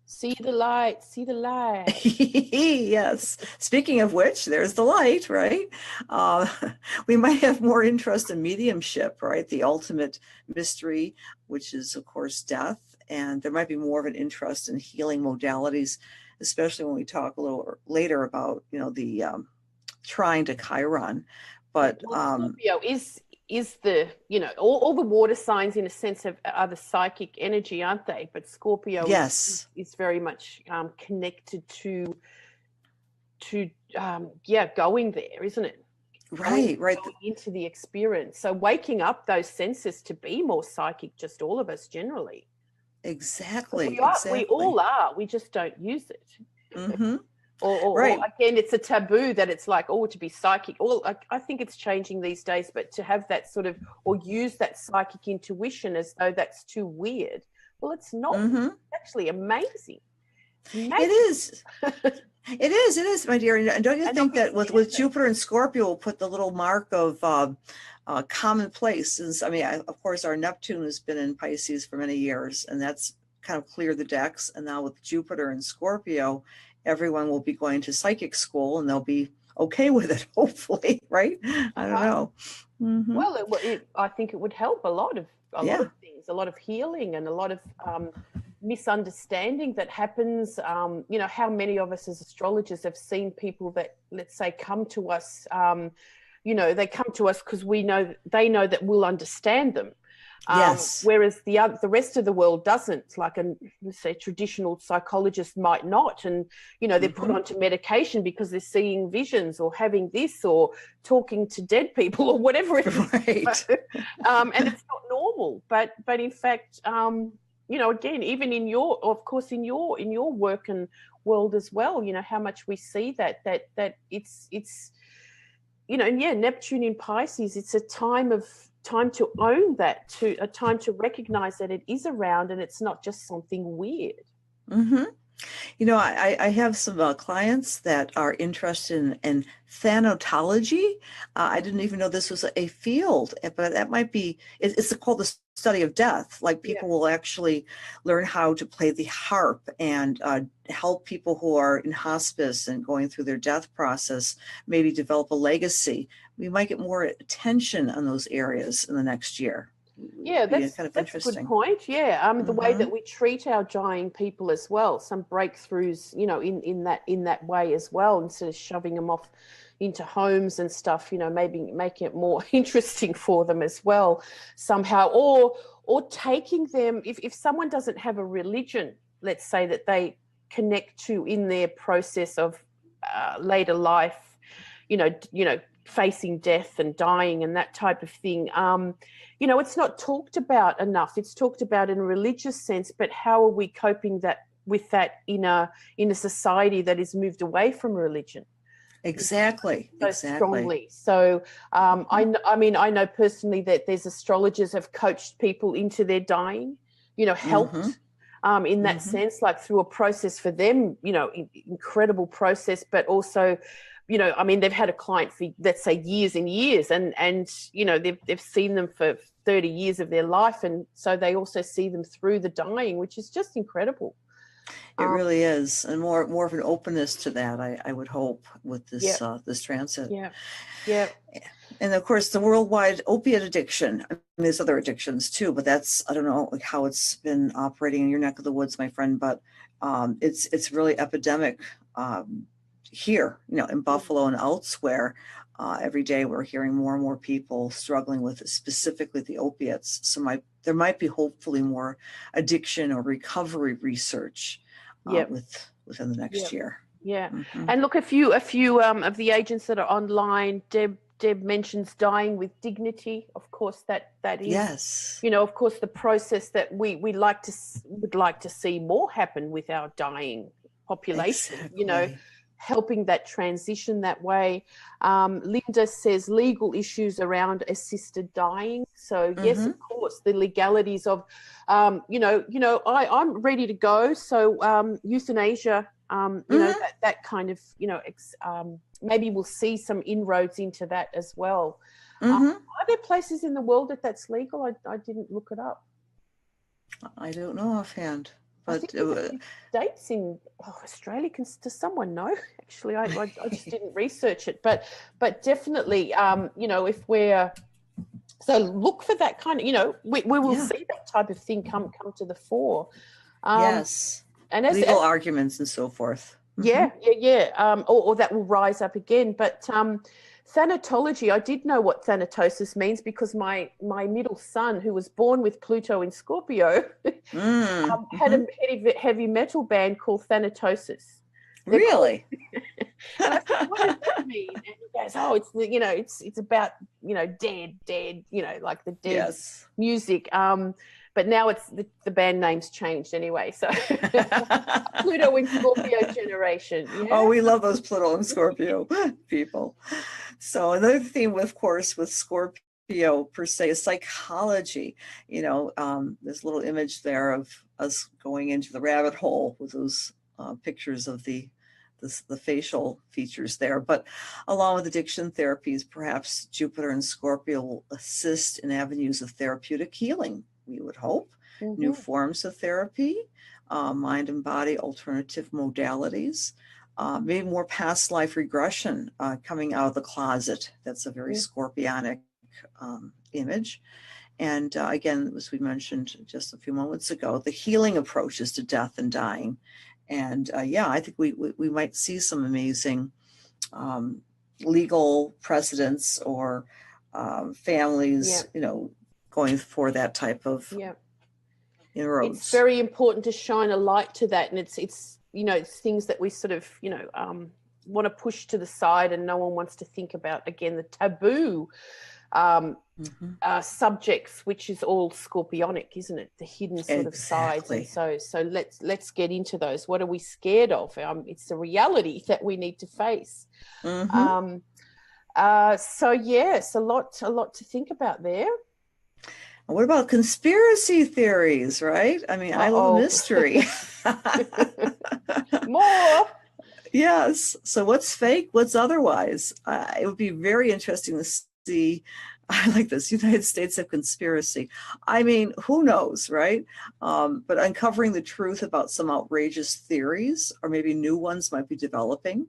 See the light, see the light. Yes. Speaking of which, there's the light, right? We might have more interest in mediumship, right? The ultimate mystery, which is, of course, death. And there might be more of an interest in healing modalities, especially when we talk a little later about, the trying to Chiron. But Scorpio is the, all the water signs in a sense are the psychic energy, aren't they? But Scorpio is very much connected to going there, isn't it? Right. Going into the experience. So waking up those senses to be more psychic, just all of us generally. Exactly. We all are. We just don't use it. Mm-hmm. Or again, it's a taboo that it's like, to be psychic. I think it's changing these days, but to have that sort of, or use that psychic intuition as though that's too weird. Well, it's not. It's actually amazing. It is. It is, my dear. And don't you think that with Jupiter and Scorpio will put the little mark of commonplace? I mean, of course, our Neptune has been in Pisces for many years, and that's kind of cleared the decks. And now with Jupiter and Scorpio, everyone will be going to psychic school and they'll be okay with it, hopefully, right? I don't know. Mm-hmm. Well, I think it would help a lot of things, a lot of healing and a lot of misunderstanding that happens. How many of us as astrologers have seen people that, let's say, come to us, they come to us because they know that we'll understand them. Yes. Whereas the rest of the world doesn't, like let's say traditional psychologist might not. And, they're put onto medication because they're seeing visions or having this or talking to dead people or whatever it is. Right. And it's not normal. But in fact, again, even in your work and world as well, how much we see that it's Neptune in Pisces, it's a time to own that, a time to recognize that it is around and it's not just something weird. Mm-hmm. I have some clients that are interested in thanatology. I didn't even know this was a field, but that might be, it's called the study of death. Like people will actually learn how to play the harp and help people who are in hospice and going through their death process, maybe develop a legacy. We might get more attention on those areas in the next year. Yeah, that's kind of a interesting. good point. Yeah, the way that we treat our dying people as well, some breakthroughs, in that way as well, instead of shoving them off into homes and stuff, maybe making it more interesting for them as well somehow, or taking them, if someone doesn't have a religion, let's say, that they connect to in their process of later life, facing death and dying and that type of thing. It's not talked about enough. It's talked about in a religious sense, but how are we coping with that in a society that is moved away from religion? Exactly. So strongly. So I know personally that there's astrologers have coached people into their dying, helped in that sense, like through a process for them, incredible process, but also, they've had a client for, let's say, years and years, and they've seen them for 30 years of their life, and so they also see them through the dying, which is just incredible. It really is, and more of an openness to that, I would hope, with this this transit. Yeah. And of course, the worldwide opiate addiction. I mean, there's other addictions too, but that's, I don't know how it's been operating in your neck of the woods, my friend. But it's really epidemic here, in Buffalo and elsewhere. Every day we're hearing more and more people struggling with specifically the opiates. So there might be hopefully more addiction or recovery research within the next year. Yeah. And look, a few of the agents that are online, Deb mentions dying with dignity. Of course, that is, of course, the process that we would like to see more happen with our dying population. Exactly. Helping that transition that way. Linda says legal issues around assisted dying. So yes, of course, the legalities of, I'm ready to go. So euthanasia, that kind of, maybe we'll see some inroads into that as well. Are there places in the world that's legal? I didn't look it up. I don't know offhand. But states in Australia, does someone know? Actually, I just didn't research it, but definitely, if we're so look for that kind of, we will see that type of thing come to the fore. Yes, and legal arguments and so forth. Yeah. Or that will rise up again, but. Thanatology, I did know what thanatosis means because my middle son, who was born with Pluto in Scorpio, had a heavy metal band called Thanatosis. Really? And I said, what does that mean? And he goes, oh, it's about, dead, like the dead music. But now it's the band name's changed anyway. So Pluto in Scorpio generation. Yeah? Oh, we love those Pluto and Scorpio people. So another theme, of course, with Scorpio per se is psychology. There's a little image there of us going into the rabbit hole with those pictures of the facial features there. But along with addiction therapies, perhaps Jupiter and Scorpio will assist in avenues of therapeutic healing, we would hope. New forms of therapy, mind and body alternative modalities, maybe more past life regression coming out of the closet. That's a very Scorpionic image. And again, as we mentioned just a few moments ago, the healing approaches to death and dying. And I think we might see some amazing legal precedents or families, going for that type of inroads. It's very important to shine a light to that, and it's it's things that we sort of want to push to the side, and no one wants to think about. Again, the taboo subjects, which is all Scorpionic, isn't it? The hidden sort of sides. And so let's get into those. What are we scared of? It's the reality that we need to face. So yes, a lot to think about there. What about conspiracy theories, right? I mean, I love mystery. More. Yes. So what's fake? What's otherwise? It would be very interesting to see. I like this, United States of conspiracy. I mean, who knows, right? But uncovering the truth about some outrageous theories, or maybe new ones might be developing.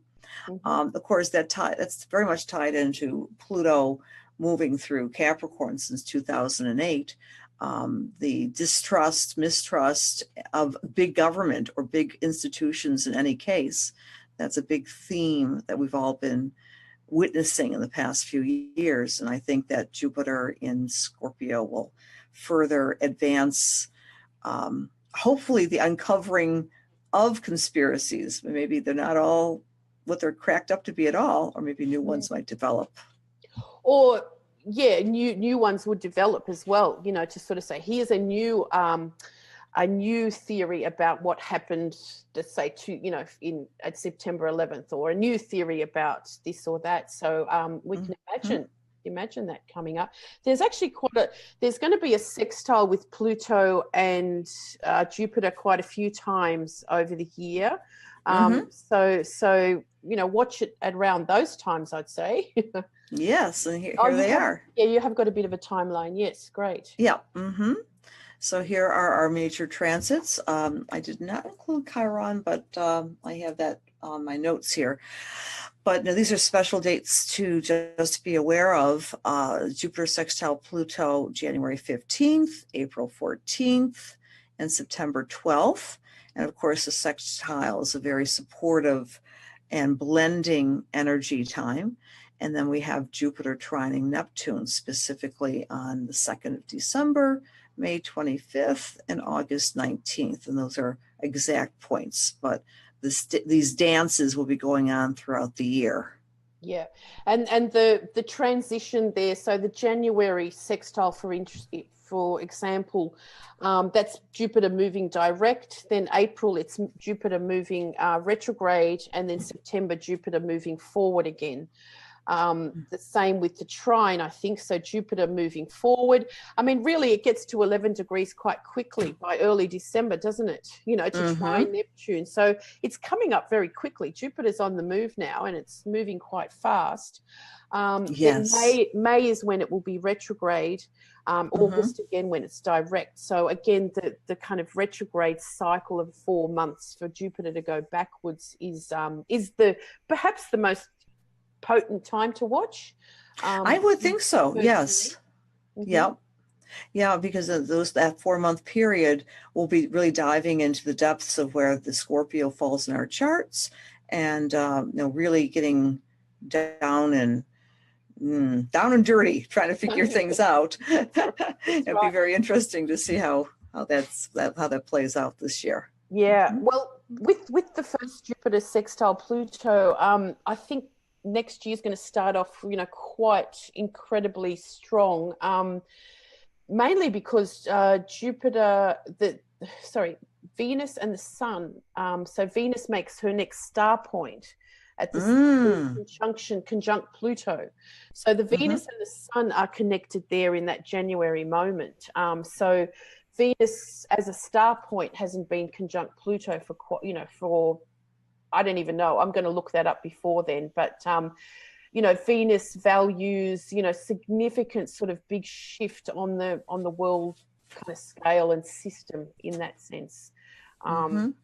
Of course, that's very much tied into Pluto moving through Capricorn since 2008. The mistrust of big government or big institutions in any case. That's a big theme that we've all been witnessing in the past few years. And I think that Jupiter in Scorpio will further advance, hopefully, the uncovering of conspiracies. Maybe they're not all what they're cracked up to be at all, or maybe new ones might develop. Or yeah, new ones would develop as well, you know, to sort of say, here's a new theory about what happened, let's say, at September 11th, or a new theory about this or that. So we can imagine that coming up. There's actually there's going to be a sextile with Pluto and Jupiter quite a few times over the year. So you know, watch it at around those times, I'd say. Yes, and here they are. Yeah, you have got a bit of a timeline. Yes, great. Yeah. So here are our major transits. I did not include Chiron, but I have that on my notes here. But no, these are special dates to just be aware of. Jupiter sextile Pluto, January 15th, April 14th, and September 12th. And of course, the sextile is a very supportive and blending energy time. And then we have Jupiter trining Neptune, specifically on the 2nd of December, May 25th, and August 19th. And those are exact points, but these dances will be going on throughout the year. Yeah, and the transition there. So the January sextile, for example, that's Jupiter moving direct. Then April, it's Jupiter moving retrograde, and then September, Jupiter moving forward again. The same with the trine, I think. So Jupiter moving forward. I mean, really, it gets to 11 degrees quite quickly by early December, doesn't it? You know, to trine Neptune. So it's coming up very quickly. Jupiter's on the move now, and it's moving quite fast. Yes. May is when it will be retrograde. August again when it's direct. So again, the kind of retrograde cycle of 4 months for Jupiter to go backwards is perhaps the most potent time to watch. I would think so. Yes. Yeah, because of that 4 month period, we'll be really diving into the depths of where the Scorpio falls in our charts, and really getting down and dirty, trying to figure things out. It'd be very interesting to see how that plays out this year. Yeah. Well, with the first Jupiter sextile Pluto, I think next year's going to start off, quite incredibly strong, mainly because Venus and the Sun. So Venus makes her next star point at the conjunct Pluto. So the Venus and the Sun are connected there in that January moment. So Venus as a star point hasn't been conjunct Pluto for I don't even know. I'm going to look that up before then. But, Venus values, significant sort of big shift on the world kind of scale and system in that sense. But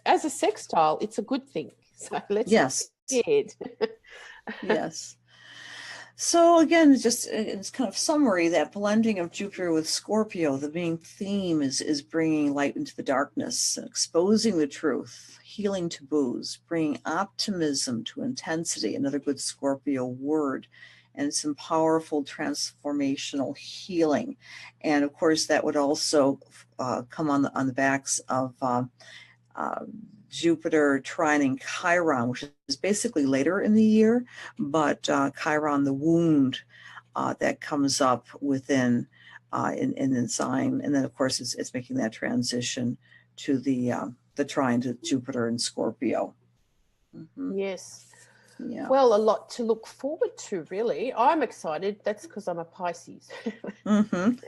as a sextile, it's a good thing. So let's not be scared. Yes. So again, it's kind of summary, that blending of Jupiter with Scorpio, the main theme is bringing light into the darkness, exposing the truth, healing taboos, bringing optimism to intensity, another good Scorpio word, and some powerful transformational healing. And of course, that would also come on the backs of Jupiter trining Chiron, which is basically later in the year, but Chiron, the wound that comes up within in the sign, and then of course it's making that transition to the trine to Jupiter and Scorpio. Yes. Yeah. Well, a lot to look forward to, really. I'm excited. That's because I'm a Pisces. And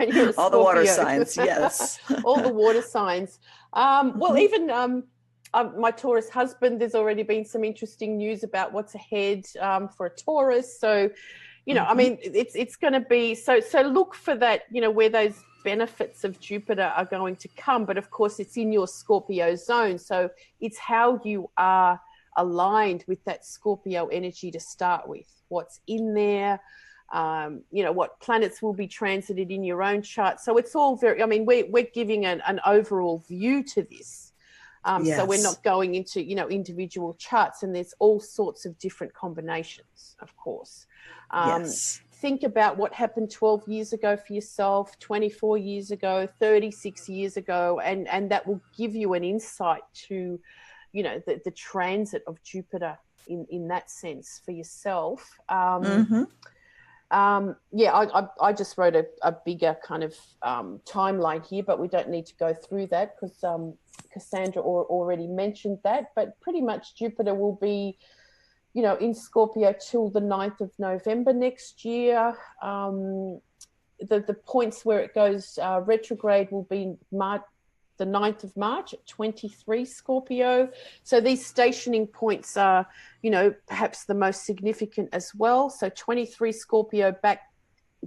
you're a all the water signs, yes. All the water signs. Well, even my Taurus husband, there's already been some interesting news about what's ahead for a Taurus. So, I mean, it's going to be, so look for that, where those benefits of Jupiter are going to come. But of course, it's in your Scorpio zone. So it's how you are aligned with that Scorpio energy to start with, what's in there, what planets will be transited in your own chart. So it's all we're giving an overall view to this. So we're not going into, individual charts, and there's all sorts of different combinations, of course. Think about what happened 12 years ago for yourself, 24 years ago, 36 years ago, and that will give you an insight to the transit of Jupiter in that sense for yourself. I just wrote a bigger kind of timeline here, but we don't need to go through that because Cassandra already mentioned that. But pretty much Jupiter will be, in Scorpio till the 9th of November next year. The points where it goes retrograde will be the 9th of March at 23 Scorpio. So these stationing points are, perhaps the most significant as well. So 23 Scorpio back,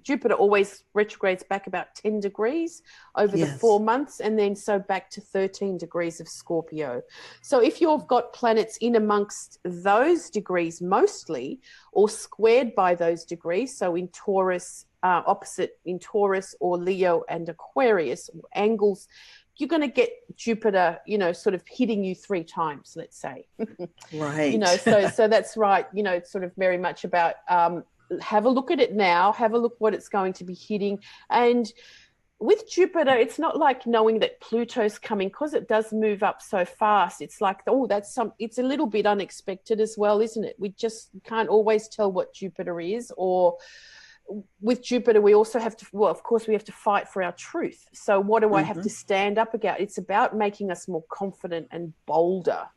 Jupiter always retrogrades back about 10 degrees over the 4 months, and then so back to 13 degrees of Scorpio. So if you've got planets in amongst those degrees mostly, or squared by those degrees, so in Taurus, opposite in Taurus or Leo and Aquarius, angles, you're going to get Jupiter, sort of hitting you 3 times, let's say. Right. So that's right. It's sort of very much about have a look at it now, have a look what it's going to be hitting. And with Jupiter, it's not like knowing that Pluto's coming, because it does move up so fast. It's like, it's a little bit unexpected as well, isn't it? We just can't always tell what Jupiter is. Or with Jupiter, we also have to, of course, we have to fight for our truth. So what do I have to stand up against? It's about making us more confident and bolder,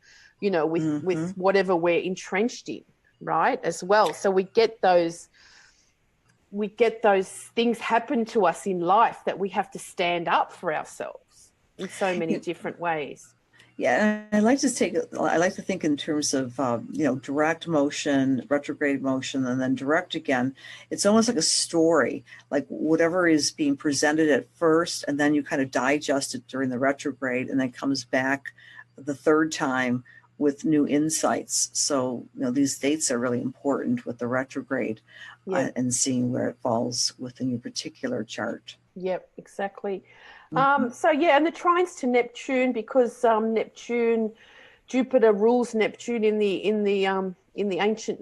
with whatever we're entrenched in, right, as well. So we get those things happen to us in life that we have to stand up for ourselves in so many different ways. Yeah, I like to think in terms of direct motion, retrograde motion, and then direct again. It's almost like a story, like whatever is being presented at first, and then you kind of digest it during the retrograde, and then comes back the 3rd time with new insights. So these dates are really important with the retrograde, and seeing where it falls within your particular chart. Yep, exactly. And the trines to Neptune, because Jupiter rules Neptune in the ancient,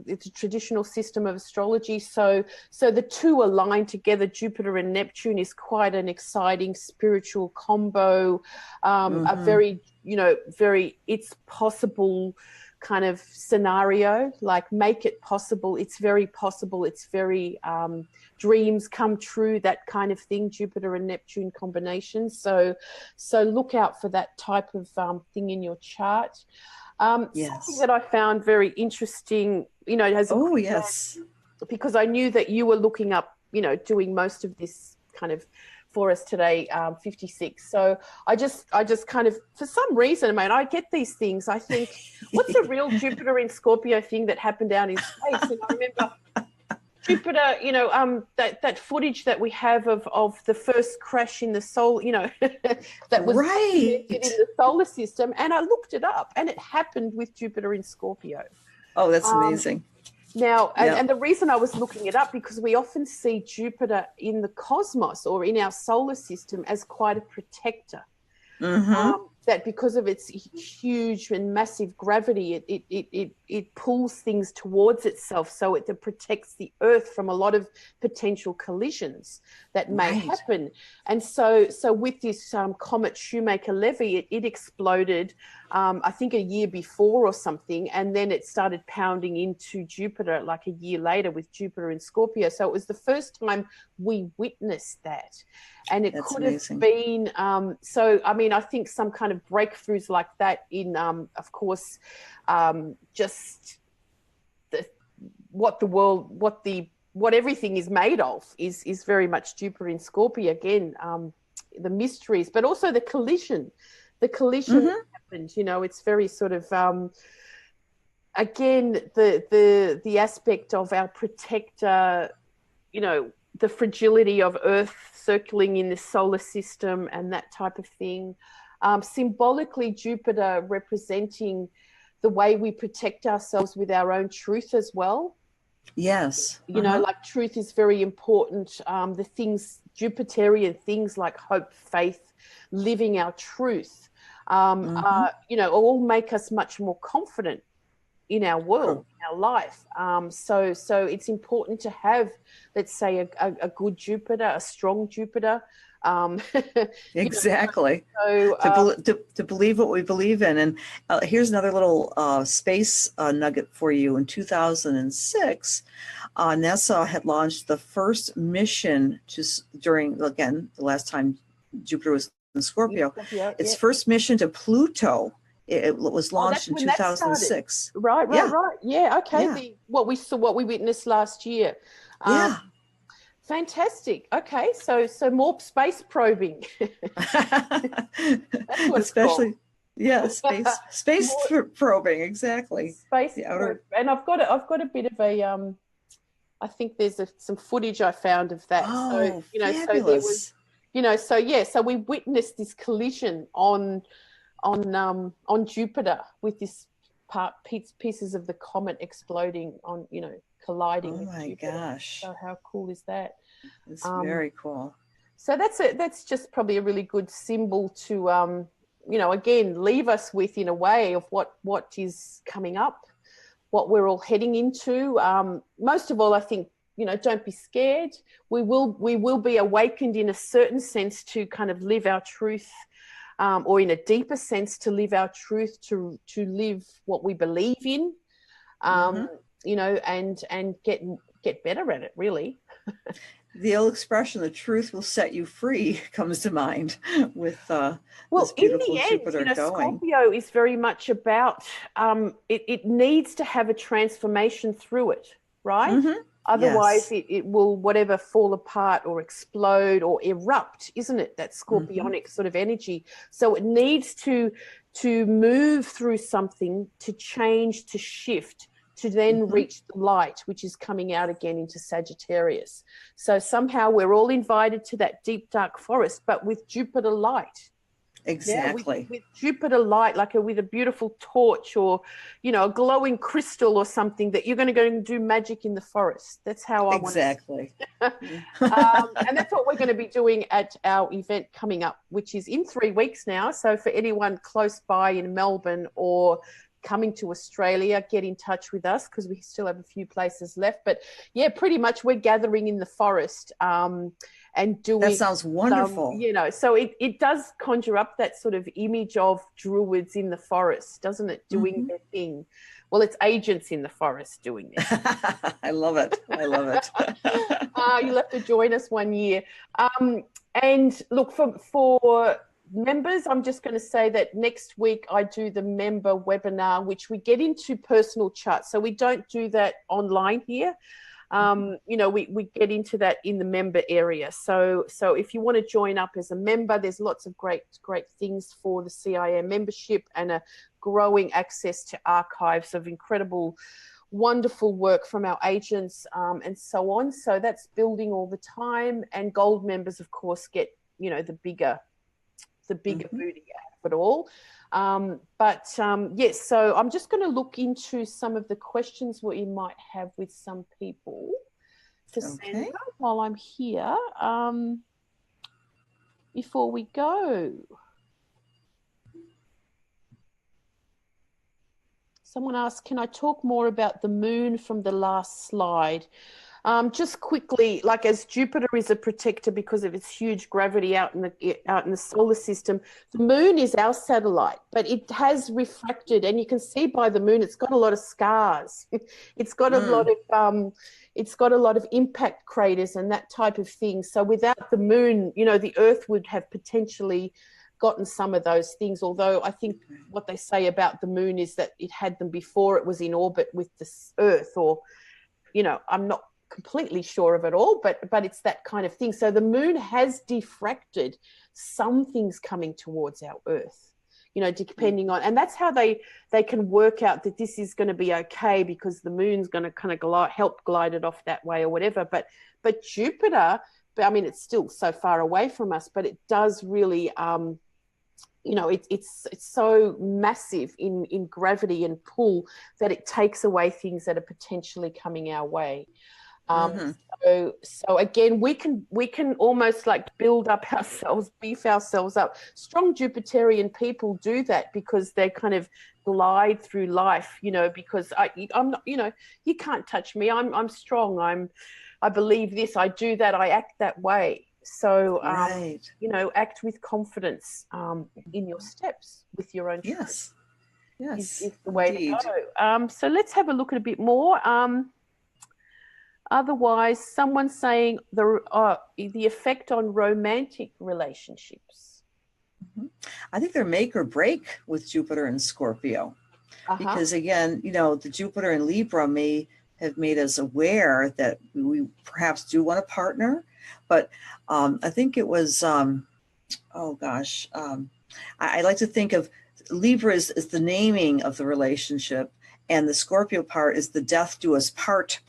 it's a traditional system of astrology. So the two align together. Jupiter and Neptune is quite an exciting spiritual combo. A very it's possible kind of scenario, like make it possible. It's very possible. It's very dreams come true, that kind of thing, Jupiter and Neptune combination. So look out for that type of thing in your chart. Something that I found very interesting, it has because I knew that you were looking up, doing most of this kind of for us today, 56. So I just kind of, for some reason, I get these things. I think, what's the real Jupiter in Scorpio thing that happened down in space? And I remember Jupiter, that footage that we have of the first crash in the solar, that was in the solar system. And I looked it up, and it happened with Jupiter in Scorpio. Oh, that's amazing. Now, and the reason I was looking it up, because we often see Jupiter in the cosmos or in our solar system as quite a protector. That because of its huge and massive gravity, it pulls things towards itself, so it protects the Earth from a lot of potential collisions that may happen. And so with this comet Shoemaker-Levy, it exploded, I think a year before or something, and then it started pounding into Jupiter like a year later with Jupiter in Scorpio. So it was the first time we witnessed that. And it could have been, I think some kind of breakthroughs like that in, of course, just what everything is made of is very much Jupiter in Scorpio. Again, the mysteries, but also the collision that happened. It's very sort of, again, the aspect of our protector, the fragility of Earth circling in the solar system and that type of thing. Symbolically, Jupiter representing the way we protect ourselves with our own truth as well. Yes. Like truth is very important. The things, Jupiterian things like hope, faith, living our truth, all make us much more confident in our world, in our life. So it's important to have, let's say, a good Jupiter, a strong Jupiter, Exactly. So To believe what we believe in. And here's another little space nugget for you. In 2006, NASA had launched the first mission during, again, the last time Jupiter was in Scorpio, its first mission to Pluto. It was launched in 2006. Right. Yeah. Okay. Yeah. What we witnessed last year. Yeah. Fantastic. Okay. So more space probing. That's what especially. Yeah, space probing, exactly. Space and I've got a bit of a I think there's some footage I found of that. Oh, so fabulous. So there was, so we witnessed this collision on Jupiter with this pieces of the comet exploding on, colliding with Jupiter. Oh my gosh. So how cool is that? It's very cool. So that's just probably a really good symbol to again leave us with, in a way, of what is coming up, what we're all heading into. Most of all, I think, don't be scared. We will be awakened in a certain sense to kind of live our truth, or in a deeper sense to live our truth, to live what we believe in, and get better at it, really. The old expression, the truth will set you free, comes to mind with this beautiful in the end, Jupiter going. Scorpio is very much about, it needs to have a transformation through it, right? Mm-hmm. Otherwise, it will whatever fall apart or explode or erupt, isn't it? That scorpionic sort of energy. So it needs to move through something, to change, to shift, to then reach the light, which is coming out again into Sagittarius. So somehow we're all invited to that deep, dark forest, but with Jupiter light. Exactly. Yeah, with Jupiter light, like with a beautiful torch or, a glowing crystal or something, that you're going to go and do magic in the forest. That's how I want to. Exactly. And that's what we're going to be doing at our event coming up, which is in 3 weeks now. So for anyone close by in Melbourne or coming to Australia, get in touch with us, because we still have a few places left. But yeah, pretty much we're gathering in the forest and doing. That sounds wonderful. So it does conjure up that sort of image of druids in the forest, doesn't it? Doing their thing. Well, it's agents in the forest doing this. I love it. You'll have to join us one year. And look, for members, I'm just going to say that next week I do the member webinar, which we get into personal charts. So we don't do that online here. We get into that in the member area. So if you want to join up as a member, there's lots of great things for the CIM membership, and a growing access to archives of incredible, wonderful work from our agents, and so on. So that's building all the time. And gold members, of course, get, the bigger booty out of it all. Yes, so I'm just going to look into some of the questions we might have with some people to send while I'm here, before we go. Someone asked, can I talk more about the moon from the last slide? Just quickly, like, as Jupiter is a protector because of its huge gravity out in the solar system, the moon is our satellite, but it has refracted, and you can see by the moon it's got a lot of scars. It's got a lot of impact craters and that type of thing. So without the moon, the Earth would have potentially gotten some of those things, although I think what they say about the moon is that it had them before it was in orbit with the Earth, or I'm not completely sure of it all, but it's that kind of thing. So the moon has diffracted some things coming towards our Earth, depending on, and that's how they can work out that this is going to be okay, because the moon's going to kind of help glide it off that way or whatever. But Jupiter, it's still so far away from us, but it does really it's so massive in gravity and pull that it takes away things that are potentially coming our way. So again, we can almost like build up ourselves, beef ourselves up. Strong Jupiterian people do that because they kind of glide through life, because I'm not, you can't touch me. I'm strong. I believe this. I do that. I act that way. So, Right. you know, act with confidence in your steps with your own truth. Yes. Yes. Is the way Indeed. to go. So let's have a look at a bit more. Otherwise, someone's saying the effect on romantic relationships. I think they're make or break with Jupiter and Scorpio. Because again, you know, the Jupiter in Libra may have made us aware that we perhaps do want a partner, but I think it was, I like to think of Libra is the naming of the relationship, and the Scorpio part is the death do us part,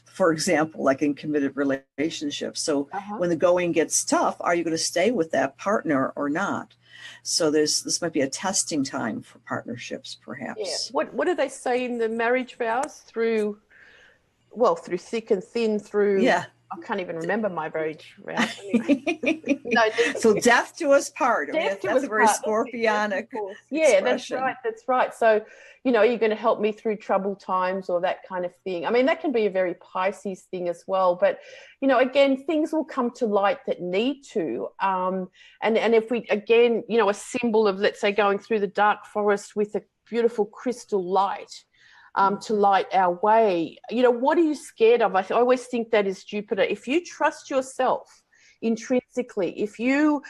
for example, like in committed relationships. So when the going gets tough, are you going to stay with that partner or not? So this might be a testing time for partnerships, perhaps. Yeah. What do they say in the marriage vows? Through thick and thin, through. Yeah. I can't even remember my marriage vows. Anyway. So death to us part. I mean, that's a very Scorpionic. Yeah, that's right. That's right. So, you know, you're going to help me through troubled times or that kind of thing. I mean, that can be a very Pisces thing as well. But, you know, again, things will come to light that need to. And if we, again, you know, a symbol of, let's say, going through the dark forest with a beautiful crystal light, to light our way. You know, what are you scared of? I always think that is Jupiter. If you trust yourself intrinsically, if you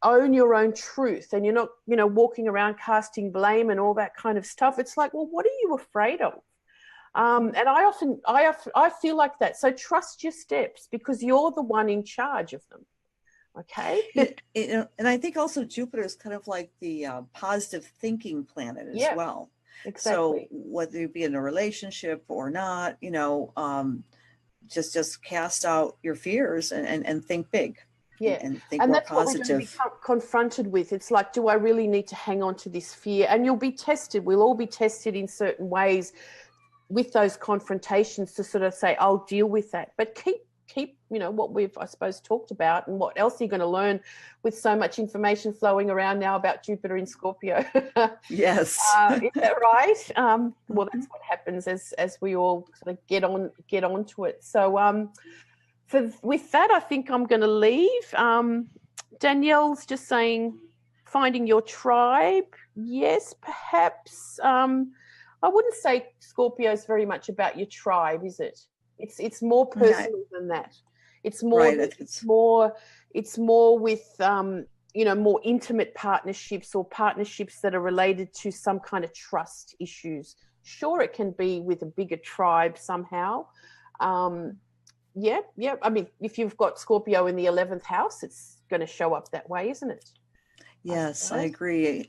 own your own truth and you're not, you know, walking around casting blame and all that kind of stuff, it's like, well, what are you afraid of? And I feel like that. So trust your steps because you're the one in charge of them. Okay. And I think also Jupiter is kind of like the positive thinking planet as well. Exactly. So whether you be in a relationship or not, you know, just cast out your fears and think big. Yeah. And think more that's positive. What we're going to be confronted with. It's like, do I really need to hang on to this fear? And you'll be tested. We'll all be tested in certain ways with those confrontations to sort of say, I'll deal with that. But keep, you know, what we've, I suppose, talked about and what else are you going to learn with so much information flowing around now about Jupiter in Scorpio? Yes. Is that right? Well, that's what happens as we all sort of get onto it. So with that, I think I'm going to leave. Danielle's just saying, finding your tribe. Yes, perhaps. I wouldn't say Scorpio is very much about your tribe, is it? It's more personal than that. It's more. Right. It's more with you know, more intimate partnerships or partnerships that are related to some kind of trust issues. Sure, it can be with a bigger tribe somehow. Yeah. I mean, if you've got Scorpio in the 11th house, it's going to show up that way, isn't it? Yes, I agree.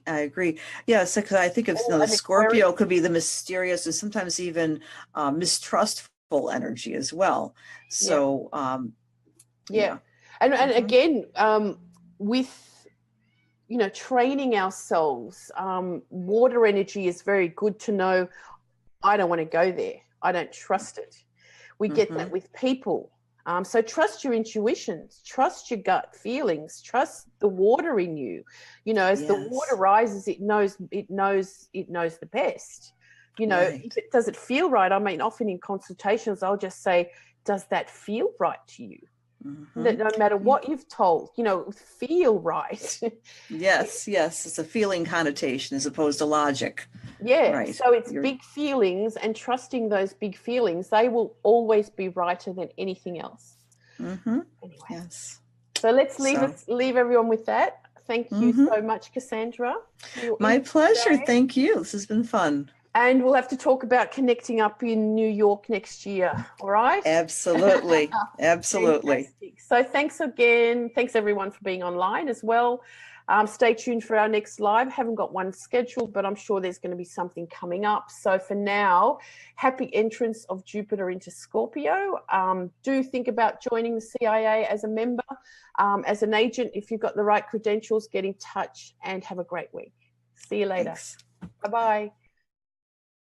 Yes, because I think the Scorpio could be the mysterious and sometimes even mistrustful energy as well. So, And again, with, you know, training ourselves, water energy is very good to know. I don't want to go there. I don't trust it. We get that with people. So trust your intuitions, trust your gut feelings, trust the water in you. You know, as the water rises, it knows the best. You know, does it feel right? I mean, often in consultations, I'll just say, does that feel right to you? That no matter what you've told, you know, feel right. Yes. It's a feeling connotation as opposed to logic. Yeah. Right. So it's big feelings and trusting those big feelings. They will always be righter than anything else. Anyway. Yes. So let's leave everyone with that. Thank you so much, Cassandra. My pleasure. Thank you. This has been fun. And we'll have to talk about connecting up in New York next year. All right? Absolutely. Absolutely. Fantastic. So thanks again. Thanks everyone for being online as well. Stay tuned for our next live. Haven't got one scheduled, but I'm sure there's going to be something coming up. So for now, happy entrance of Jupiter into Scorpio. Do think about joining the CIA as a member, as an agent. If you've got the right credentials, get in touch and have a great week. See you later. Thanks. Bye-bye.